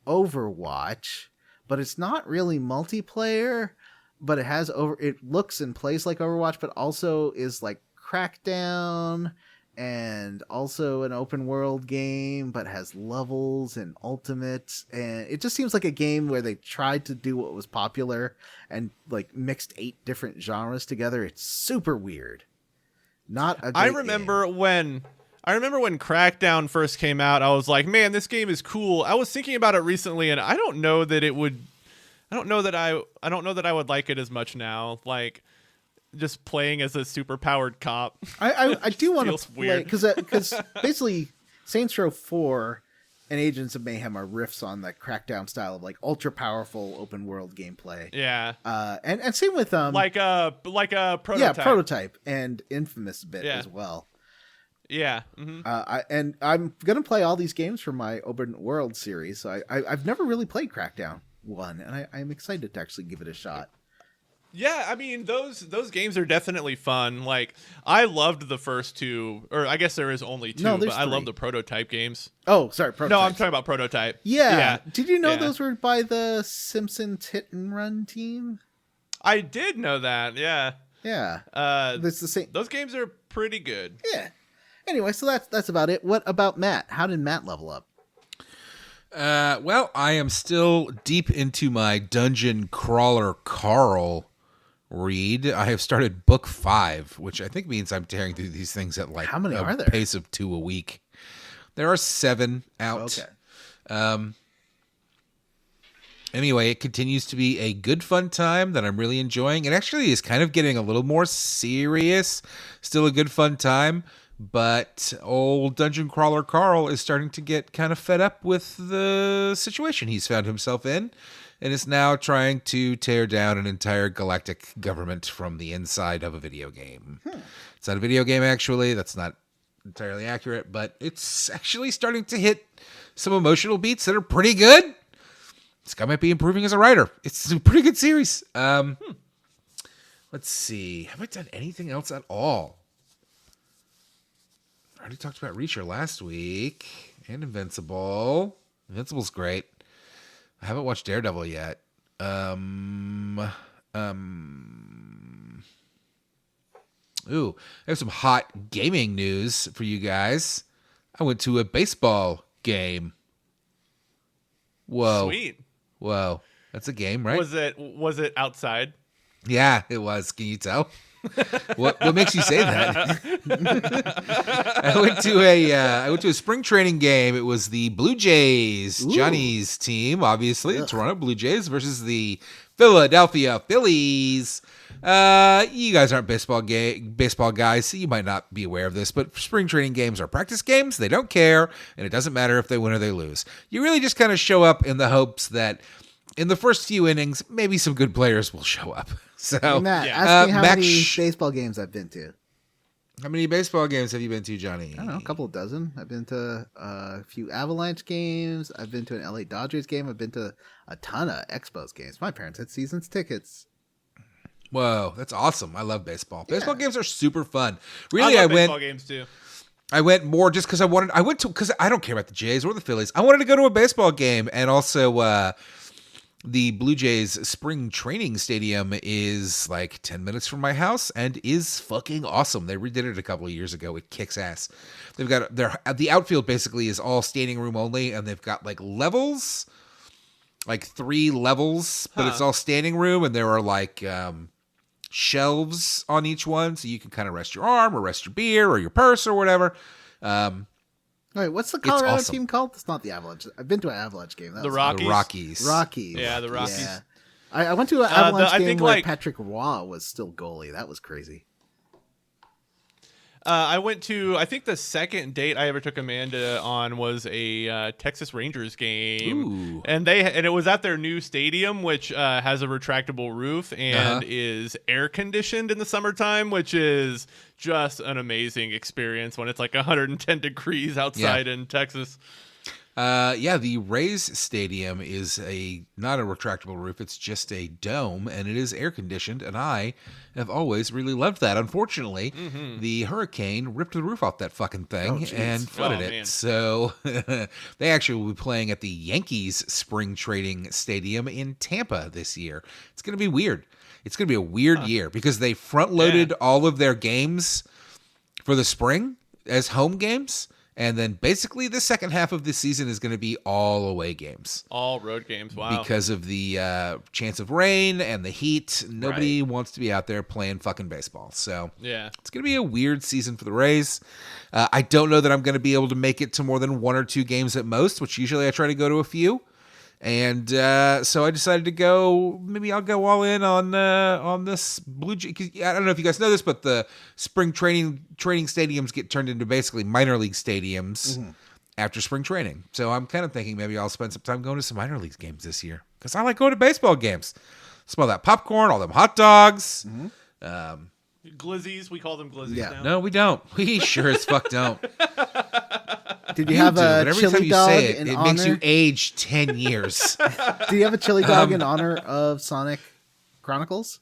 Overwatch, but it's not really multiplayer, but it looks and plays like Overwatch, but also is like Crackdown, and also an open world game, but has levels and ultimates. And it just seems like a game where they tried to do what was popular and like mixed 8 different genres together. It's super weird. Not a great I remember when Crackdown first came out, I was like, man, this game is cool. I was thinking about it recently, and I don't know that I would like it as much now. Like, just playing as a super powered cop. I do want to play weird. because basically Saints Row 4 and Agents of Mayhem are riffs on the Crackdown style of like ultra powerful open world gameplay. Yeah. And same with like a prototype. Yeah, Prototype and Infamous a bit as well. Yeah. Mm-hmm. And I'm gonna play all these games for my open world series. So I've never really played Crackdown 1, and I'm excited to actually give it a shot. Yeah, I mean, those games are definitely fun. Like, I loved the first 2, or I guess there is only 2, but I love the Prototype games. Oh, sorry, Prototype. No, I'm talking about Prototype. Yeah. Did you know those were by the Simpsons Hit and Run team? I did know that, yeah. Yeah. It's the same. Those games are pretty good. Yeah. Anyway, so that's about it. What about Matt? How did Matt level up? Well, I am still deep into my Dungeon Crawler Carl read. I have started book 5, which I think means I'm tearing through these things at like how many are there? Pace of 2 a week. There are 7 out. Okay. Anyway, it continues to be a good fun time that I'm really enjoying. It actually is kind of getting a little more serious. Still a good fun time, but old Dungeon Crawler Carl is starting to get kind of fed up with the situation he's found himself in, and is now trying to tear down an entire galactic government from the inside of a video game. It's not a video game, actually. That's not entirely accurate, but it's actually starting to hit some emotional beats that are pretty good. This guy might be improving as a writer. It's a pretty good series. Let's see. Have I done anything else at all? I already talked about Reacher last week. And Invincible. Invincible's great. I haven't watched Daredevil yet. Ooh, I have some hot gaming news for you guys. I went to a baseball game. Whoa. Sweet. Whoa. That's a game, right? Was it outside? Yeah, it was. Can you tell? What makes you say that? I went to a spring training game. It was the Blue Jays, Johnny's team, obviously, the Toronto Blue Jays versus the Philadelphia Phillies. You guys aren't baseball guys, so you might not be aware of this, but spring training games are practice games. They don't care, and it doesn't matter if they win or they lose. You really just kind of show up in the hopes that in the first few innings, maybe some good players will show up. So, Hey, Matt, yeah. ask me how Max, many baseball games I've been to. how many baseball games have you been to, Johnny? I don't know, a couple of dozen. I've been to a few Avalanche games. I've been to an LA Dodgers game. I've been to a ton of Expos games. My parents had seasons tickets. Whoa, that's awesome. I love baseball. Baseball Yeah. games are super fun. I Really, love baseball games too. I went more just because because I don't care about the Jays or the Phillies. I wanted to go to a baseball game, and also the Blue Jays spring training stadium is like 10 minutes from my house and is fucking awesome. They redid it a couple of years ago. It kicks ass. They've got the outfield basically is all standing room only, and they've got like levels, like 3 levels, but it's all standing room, and there are like shelves on each one, so you can kind of rest your arm or rest your beer or your purse or whatever. Wait, what's the Colorado awesome. team called? It's not the Avalanche. I've been to an Avalanche game. That The was Rockies. The Rockies. Rockies. Yeah, the Rockies. Yeah. I went to an Avalanche I game think, where like- Patrick Roy was still goalie. That was crazy. I went to, I think the second date I ever took Amanda on was a Texas Rangers game. Ooh. And it was at their new stadium, which has a retractable roof and is air conditioned in the summertime, which is just an amazing experience when it's like 110 degrees outside in Texas. The Rays Stadium is not a retractable roof. It's just a dome, and it is air conditioned. And I have always really loved that. Unfortunately, the hurricane ripped the roof off that fucking thing and flooded it. Man. So they actually will be playing at the Yankees spring training stadium in Tampa this year. It's going to be weird. It's going to be a weird year because they front loaded all of their games for the spring as home games. And then basically the second half of the season is going to be all away games. All road games. Wow. Because of the chance of rain and the heat. Nobody wants to be out there playing fucking baseball. So Yeah. it's going to be a weird season for the Rays. I don't know that I'm going to be able to make it to more than 1 or 2 games at most, which usually I try to go to a few. And so I decided to go. Maybe I'll go all in on this Blue Jay. I don't know if you guys know this, but the spring training stadiums get turned into basically minor league stadiums after spring training. So I'm kind of thinking maybe I'll spend some time going to some minor league games this year because I like going to baseball games. Smell that popcorn, all them hot dogs. Glizzies. We call them glizzies Yeah. now. No, we don't. We sure as fuck don't. Did you have do, a but every chili time you dog say it, in it honor? makes you age 10 years. Do you have a chili dog in honor of Sonic Chronicles?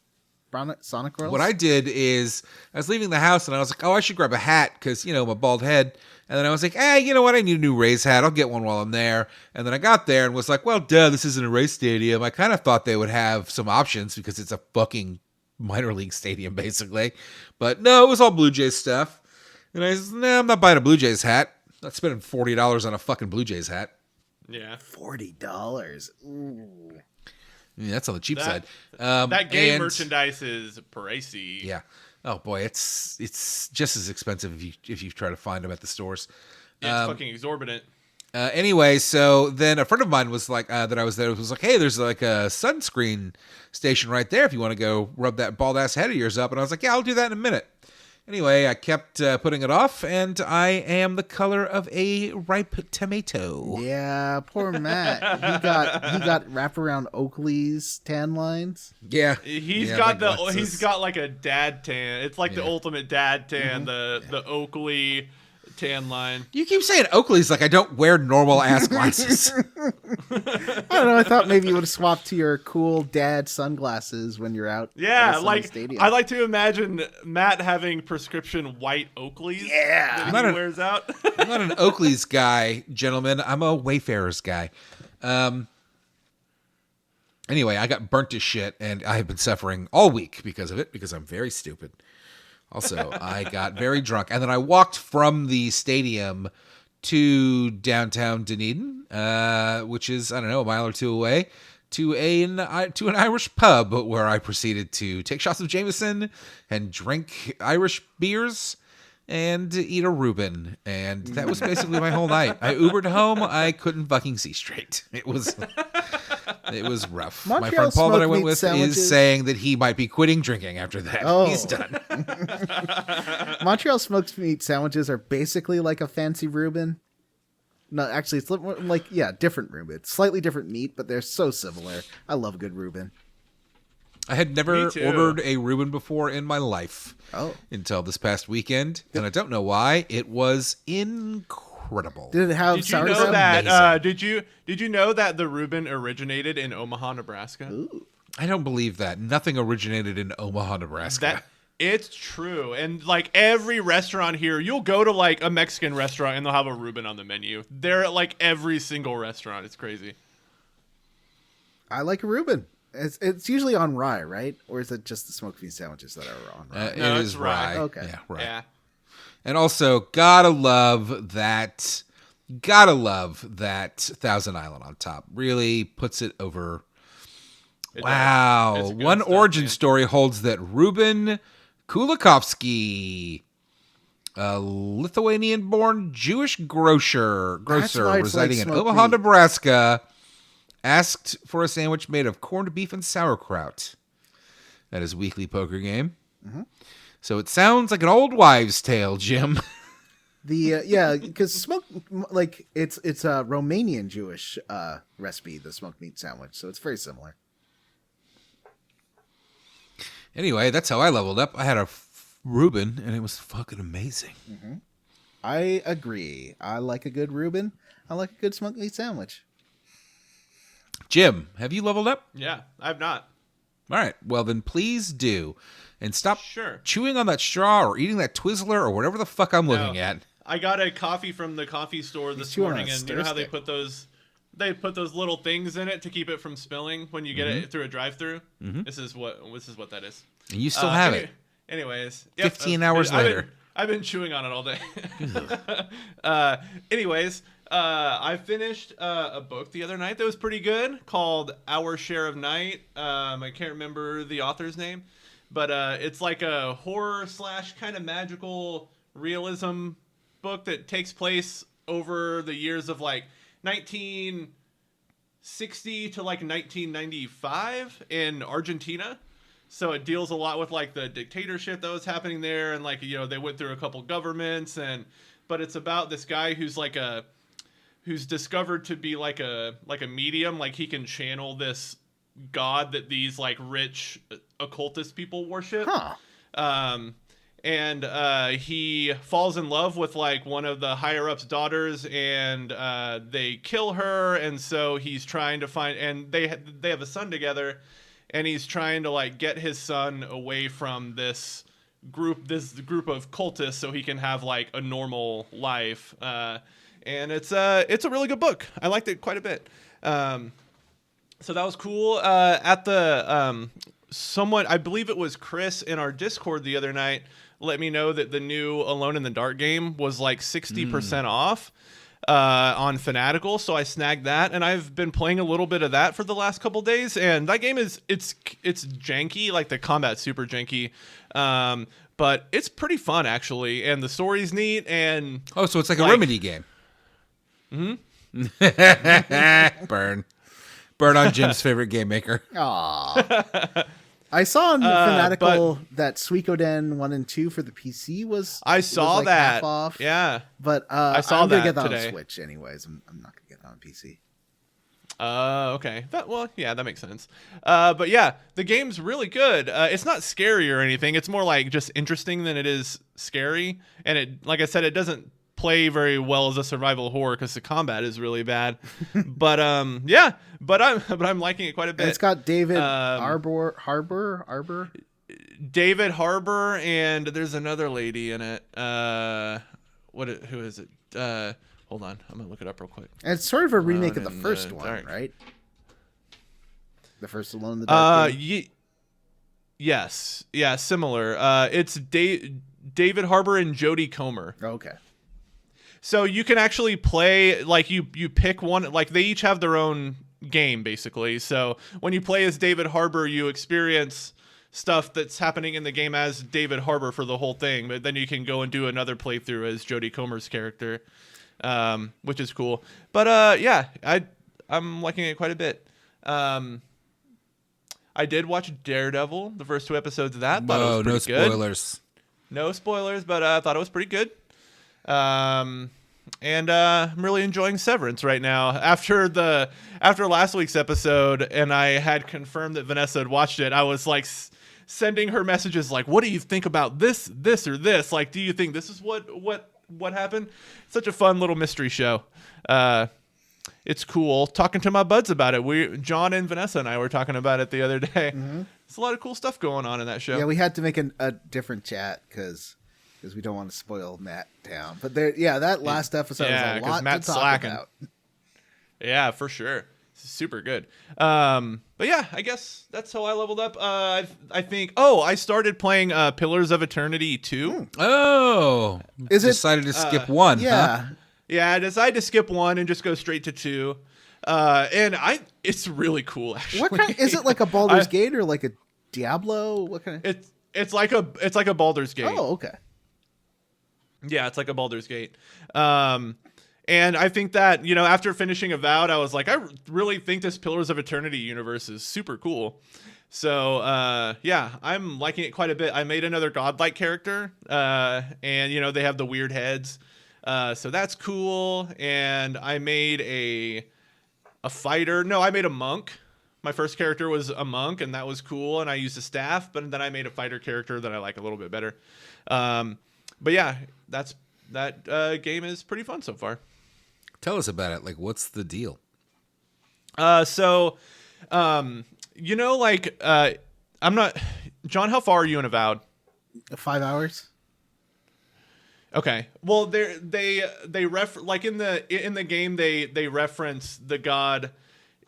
Sonic Chronicles? What I did is I was leaving the house and I was like, oh, I should grab a hat because, my bald head. And then I was like, you know what? I need a new Rays hat. I'll get one while I'm there. And then I got there and was like, well, duh, this isn't a Rays stadium. I kind of thought they would have some options because it's a fucking minor league stadium, basically. But no, it was all Blue Jays stuff. And I said, nah, I'm not buying a Blue Jays hat. Not spending $40 on a fucking Blue Jays hat. Yeah. $40. Ooh. Yeah, that's on the cheap side. That game and- merchandise is pricey. Yeah. Oh boy, it's just as expensive if you try to find them at the stores. Yeah, it's fucking exorbitant. Anyway, so then a friend of mine was like, that I was there, was like, hey, there's like a sunscreen station right there if you want to go rub that bald ass head of yours up. And I was like, yeah, I'll do that in a minute. Anyway, I kept putting it off, and I am the color of a ripe tomato. Yeah, poor Matt. He got wraparound Oakley's tan lines. Yeah, He's Yeah, got my he's glasses. got like a dad tan. It's like the ultimate dad tan, the Oakley tan line. You keep saying Oakley's like I don't wear normal ass glasses. I don't know. I thought maybe you would have swapped to your cool dad sunglasses when you're out. at a Yeah, sunny like stadium. I like to imagine Matt having prescription white Oakleys Yeah. that Not he an- wears out. I'm not an Oakley's guy, gentlemen. I'm a Wayfarer's guy. Anyway, I got burnt to shit, and I have been suffering all week because of it, because I'm very stupid. Also, I got very drunk, and then I walked from the stadium to downtown Dunedin, which is, I don't know, a mile or 2 away, to an Irish pub where I proceeded to take shots of Jameson and drink Irish beers and eat a Reuben. And that was basically my whole night. I Ubered home. I couldn't fucking see straight. It was rough. My Montreal friend Paul that I smoked went meat with sandwiches. is saying that he might be quitting drinking after that. Oh. He's done. Montreal smoked meat sandwiches are basically like a fancy Reuben. No, actually, it's different Reuben. It's slightly different meat, but they're so similar. I love good Reuben. I had never Me too. ordered a Reuben before in my life Oh, until this past weekend, and I don't know why. It was incredible. did it have Did you know sauerkraut? that? Amazing. Did you know that the Reuben originated in Omaha, Nebraska? Ooh. I don't believe that. Nothing originated in Omaha, Nebraska. That it's true, and like every restaurant here, you'll go to like a Mexican restaurant and they'll have a Reuben on the menu. They're at like every single restaurant. It's crazy. I like a Reuben. It's usually on rye, right? Or is it just the smoked meat sandwiches that are on rye? No, it it's is rye. rye. Okay. Yeah, rye. Yeah. And also, gotta love that Thousand Island on top. Really puts it over. It Wow. does. It's good One stuff, origin man. story holds that Reuben Kulikovsky, a Lithuanian-born Jewish grocer why it's like residing in smoked Omaha, meat. Nebraska, asked for a sandwich made of corned beef and sauerkraut at his weekly poker game. Mm-hmm. So it sounds like an old wives' tale, Jim. Yeah, because it's a Romanian Jewish recipe, the smoked meat sandwich, so it's very similar. Anyway, that's how I leveled up. I had a Reuben, and it was fucking amazing. I agree. I like a good Reuben. I like a good smoked meat sandwich. Jim, have you leveled up? Yeah, I've not. All right. Well, then please do. And stop Sure. chewing on that straw or eating that Twizzler or whatever the fuck I'm looking No. at. I got a coffee from the coffee store this chewing on morning, a and you know how they stir put those little things in it to keep it from spilling when you get it through a drive-through. This is what that is. And you still have it. Anyways, 15 hours later. I've been chewing on it all day. I finished a book the other night that was pretty good called Our Share of Night. I can't remember the author's name, but it's like a horror / kind of magical realism book that takes place over the years of like 1960 to like 1995 in Argentina. So it deals a lot with like the dictatorship that was happening there, and like, you know, they went through a couple governments, but it's about this guy who's discovered to be like a medium, like he can channel this god that these like rich occultist people worship. Huh. And he falls in love with like one of the higher ups' daughters, and they kill her, and so he's trying to find, and they have a son together, and he's trying to like get his son away from this group of cultists so he can have like a normal life. And it's a really good book. I liked it quite a bit. So that was cool. At the someone, I believe it was Chris in our Discord the other night, let me know that the new Alone in the Dark game was like 60% off on Fanatical, so I snagged that, and I've been playing a little bit of that for the last couple days, and that game it's janky, like the combat's super janky, but it's pretty fun actually, and the story's neat, and Oh, so it's like a Remedy game. Burn on Jim's favorite game maker. Aw. I saw on Fanatical that Suikoden 1 and 2 for the PC was like that. half off. Yeah. But I saw I'm gonna that get that today. on Switch anyways. I'm not gonna get that on PC. Okay. That makes sense. But yeah, the game's really good. It's not scary or anything. It's more like just interesting than it is scary. And it, like I said, it doesn't play very well as a survival horror because the combat is really bad. But yeah, but I'm liking it quite a bit. And it's got David Harbour. David Harbour, and there's another lady in it. Who is it? Hold on, I'm gonna look it up real quick. And it's sort of a remake of the in first the one, dark. right? The first Alone in the Dark game? Yes, yeah, similar. It's David Harbour and Jodie Comer. Okay. So you can actually play, like, you pick one, like they each have their own game basically. So when you play as David Harbour, you experience stuff that's happening in the game as David Harbour for the whole thing, but then you can go and do another playthrough as Jodie Comer's character, which is cool. But yeah, I'm liking it quite a bit. I did watch Daredevil, the first 2 episodes of that. Thought it was pretty No good. spoilers. No spoilers, but I thought it was pretty good. And I'm really enjoying Severance right now. After last week's episode, and I had confirmed that Vanessa had watched it, I was like sending her messages like, "What do you think about this, or this? Like, do you think this is what happened?" Such a fun little mystery show. It's cool talking to my buds about it. John and Vanessa and I were talking about it the other day. Mm-hmm. There's a lot of cool stuff going on in that show. Yeah, we had to make a different chat because we don't want to spoil Matt down. But that last episode was a lot Matt's to talk slacking. about. Yeah, for sure. It's super good. But yeah, I guess that's how I leveled up. I think. Oh, I started playing Pillars of Eternity 2. Oh, decided to skip one? Yeah. Huh? Yeah, I decided to skip 1 and just go straight to 2. And it's really cool actually. What kind? Is it like a Baldur's Gate or like a Diablo? What kind of? It's like a Baldur's Gate. Oh, okay. Yeah, it's like a Baldur's Gate. And I think that, after finishing Avowed, I was like, I really think this Pillars of Eternity universe is super cool. So, yeah, I'm liking it quite a bit. I made another godlike character, and, they have the weird heads. So that's cool. And I made a fighter. No, I made a monk. My first character was a monk, and that was cool. And I used a staff, but then I made a fighter character that I like a little bit better. But yeah, that game is pretty fun so far. Tell us about it. Like, what's the deal? So, I'm not, John, how far are you in Avowed? 5 hours. Okay. Well, they like in the game they reference the god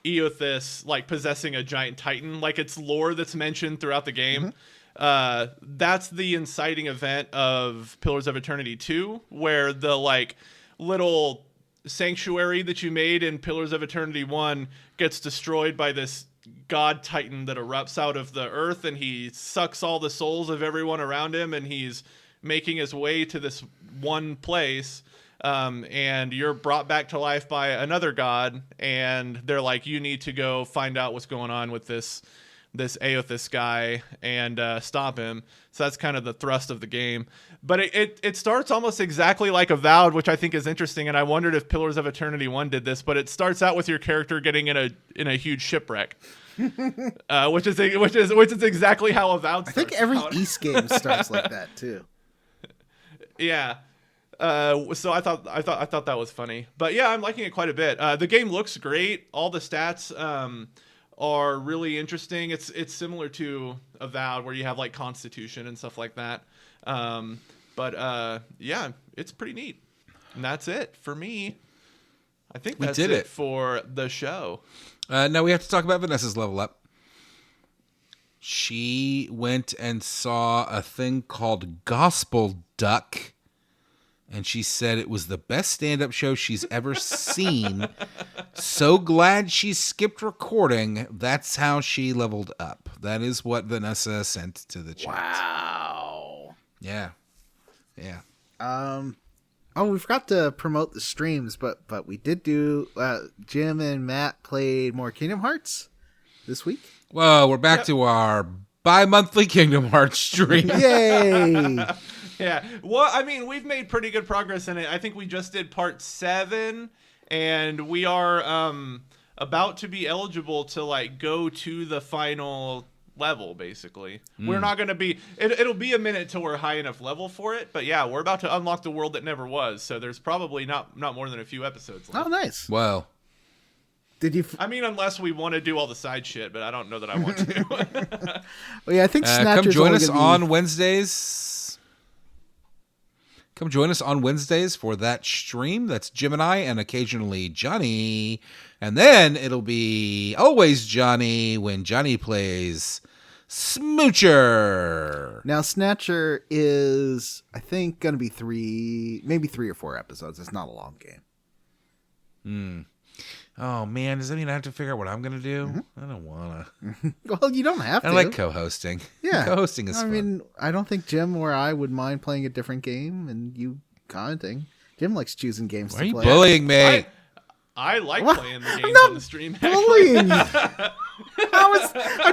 Eothas like possessing a giant titan, like it's lore that's mentioned throughout the game. Mm-hmm. That's the inciting event of Pillars of Eternity 2, where the like little sanctuary that you made in Pillars of Eternity 1 gets destroyed by this god titan that erupts out of the earth, and he sucks all the souls of everyone around him, and he's making his way to this one place, and you're brought back to life by another god, and they're like, you need to go find out what's going on with this Eothas guy and stop him. So that's kind of the thrust of the game. But it starts almost exactly like Avowed, which I think is interesting, and I wondered if Pillars of Eternity 1 did this, but it starts out with your character getting in a huge shipwreck. Which is exactly how Avowed starts. I think every East game starts like that too. Yeah. So I thought that was funny. But yeah, I'm liking it quite a bit. The game looks great. All the stats are really interesting. It's similar to Avowed, where you have like Constitution and stuff like that. But yeah, it's pretty neat. And that's it for me. I think that's it for the show. Now we have to talk about Vanessa's level up. She went and saw a thing called Gospel Duck, and she said it was the best stand-up show she's ever seen. So glad she skipped recording. That's how she leveled up. That is what Vanessa sent to the chat. Wow. Yeah. Oh, we forgot to promote the streams, but we did do. Jim and Matt played more Kingdom Hearts this week. Well, we're back to our bi-monthly Kingdom Hearts stream. Yay! Yeah. Well, I mean, we've made pretty good progress in it. I think we just did part 7, and we are about to be eligible to like go to the final level, basically. We're not going to be it'll be a minute till we're high enough level for it, but yeah, we're about to unlock the world that never was, so there's probably not more than a few episodes left. Oh, nice. Well, did you I mean, unless we want to do all the side shit, but I don't know that I want to. Well, yeah, I think Snatcher's come join us only on Wednesdays. Come join us on Wednesdays for that stream. That's Jim and I, and occasionally Johnny. And then it'll be always Johnny when Johnny plays Smoocher. Now, Snatcher is, I think, going to be maybe 3 or 4 episodes. It's not a long game. Oh, man. Does that mean I have to figure out what I'm going to do? Mm-hmm. I don't want to. Well, you don't have to. I like co-hosting. Yeah. Co-hosting is fun. I mean, I don't think Jim or I would mind playing a different game and you commenting. Jim likes choosing games Why to are you play. bullying me? I like What? playing the I'm games not on the stream. bullying. I'm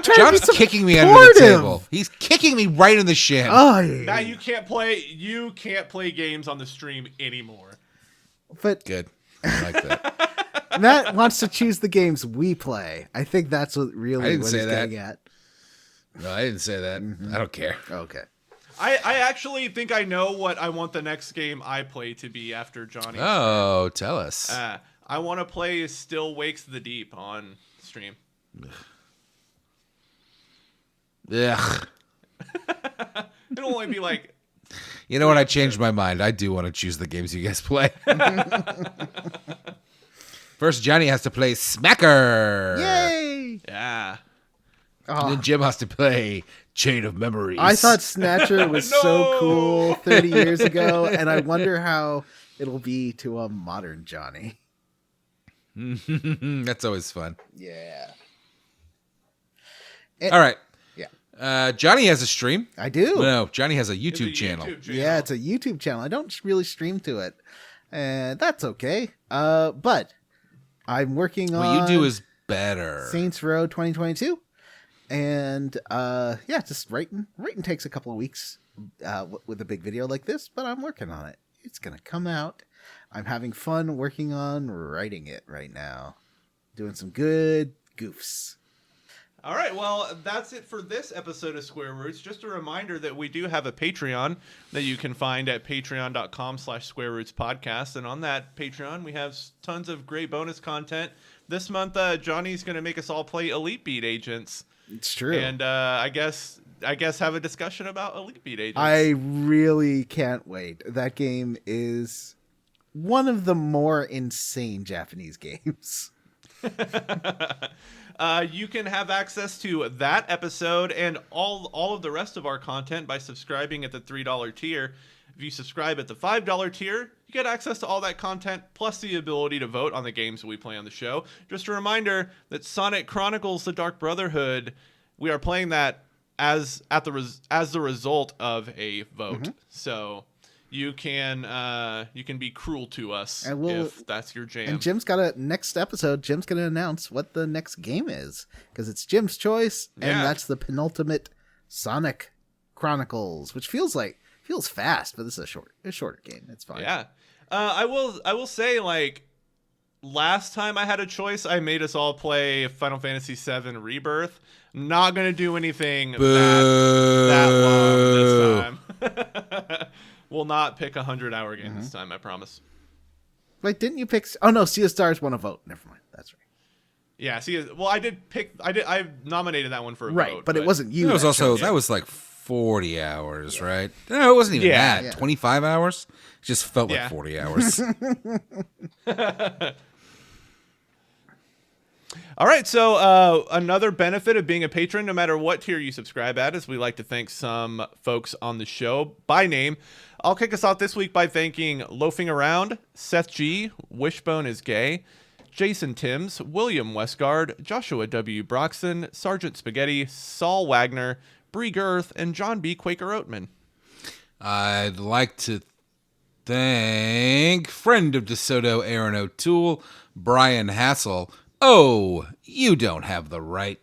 trying John's to be kicking me under the supportive. table. He's kicking me right in the shin. Oh, yeah. Now you can't play games on the stream anymore. But Good. I like that. Matt wants to choose the games we play. I think that's what I really didn't what say he's that. getting at. No, I didn't say that. I don't care. Okay. I actually think I know what I want the next game I play to be after Johnny. Oh, tell us. I want to play Still Wakes the Deep on stream. Ugh. It'll only be like... You know what? I changed my mind. I do want to choose the games you guys play. First, Johnny has to play Smacker. Yay! Yeah. And then Jim has to play Chain of Memories. I thought Snatcher was No! so cool 30 years ago, and I wonder how it'll be to a modern Johnny. That's always fun. Yeah. All right. Yeah. Johnny has a stream. I do. No, Johnny has a YouTube It's a channel. YouTube Yeah, it's a YouTube channel. I don't really stream to it, and that's okay. But I'm working on What you do is better. Saints Row 2022, and just writing. Writing takes a couple of weeks with a big video like this, but I'm working on it. It's gonna come out. I'm having fun working on writing it right now, doing some good goofs. All right, well, that's it for this episode of Square Roots. Just a reminder that we do have a Patreon that you can find at patreon.com/squarerootspodcast. And on that Patreon, we have tons of great bonus content. This month, Johnny's going to make us all play Elite Beat Agents. It's true. And I guess have a discussion about Elite Beat Agents. I really can't wait. That game is one of the more insane Japanese games. You can have access to that episode and all of the rest of our content by subscribing at the $3 tier. If you subscribe at the $5 tier, you get access to all that content, plus the ability to vote on the games we play on the show. Just a reminder that Sonic Chronicles: The Dark Brotherhood, we are playing that as the result of a vote. So you can be cruel to us if that's your jam. And Jim's got next episode. Jim's going to announce what the next game is because it's Jim's choice, and that's the penultimate Sonic Chronicles, which feels fast, but this is a shorter game. It's fine. Yeah, I will say, like, last time I had a choice, I made us all play Final Fantasy VII Rebirth. Not gonna do anything that long this time. We'll not pick a 100-hour game this time, I promise. Wait, didn't you pick? Oh no, Sea of Stars won a vote. Never mind. That's right. Yeah, see, well, I nominated that one for a vote. But it wasn't you. That was also that was like 40 hours, right? No, it wasn't even that. Yeah. 25 hours? It just felt like 40 hours. All right, so another benefit of being a patron, no matter what tier you subscribe at, is we like to thank some folks on the show by name. I'll kick us off this week by thanking Loafing Around, Seth G, Wishbone is Gay, Jason Timms, William Westgard, Joshua W. Broxton, Sergeant Spaghetti, Saul Wagner, Bree Girth, and John B. Quaker Oatman. I'd like to thank friend of DeSoto, Aaron O'Toole, Brian Hassel. Oh, you don't have the right.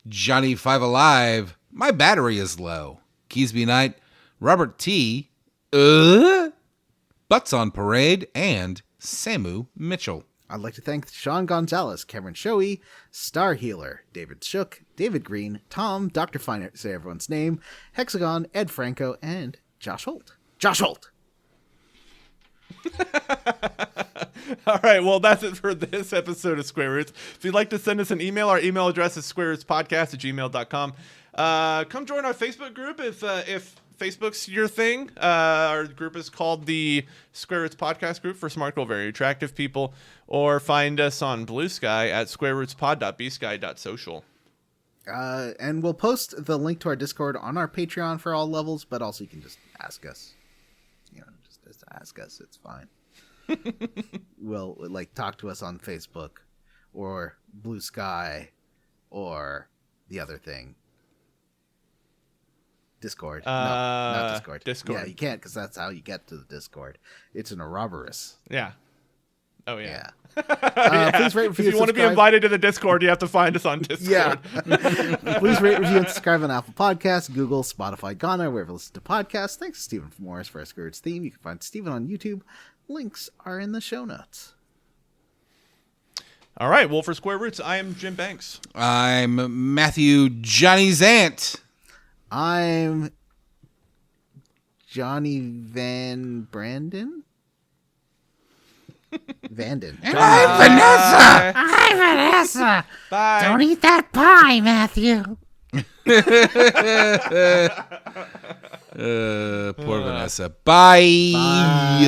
Johnny Five Alive. My battery is low. Keysby Knight, Robert T. Butts on Parade, and Samu Mitchell. I'd like to thank Sean Gonzalez, Cameron Shoei, Star Healer, David Shook, David Green, Tom, Dr. Fine, say everyone's name, Hexagon, Ed Franco, and Josh Holt. Josh Holt! All right, well, that's it for this episode of Square Roots. If you'd like to send us an email, our email address is squarerootspodcast@gmail.com. Come join our Facebook group if Facebook's your thing. Our group is called the Square Roots Podcast Group for smart, cool, very attractive people. Or find us on Blue Sky at squarerootspod.bsky.social. And we'll post the link to our Discord on our Patreon for all levels, but also you can just ask us. Just ask us. It's fine. Will talk to us on Facebook or Blue Sky or the other thing. Discord. No, not Discord. Discord. Yeah, you can't because that's how you get to the Discord. It's an Ouroboros. Yeah. Oh, yeah. Please rate, review, if you want to be invited to the Discord, you have to find us on Discord. Yeah. Please rate, review, and subscribe on Apple Podcasts, Google, Spotify, Ghana, wherever you listen to podcasts. Thanks to Stephen Morris for our Square Roots theme. You can find Stephen on YouTube, Links are in the show notes. All right. Well, for Square Roots, I am Jim Banks. I'm Matthew Johnny Zant. I'm Johnny Van Brandon. Vanden. I'm Vanessa. Hi, Vanessa. Bye. Don't eat that pie, Matthew. Poor Vanessa. Bye. Bye.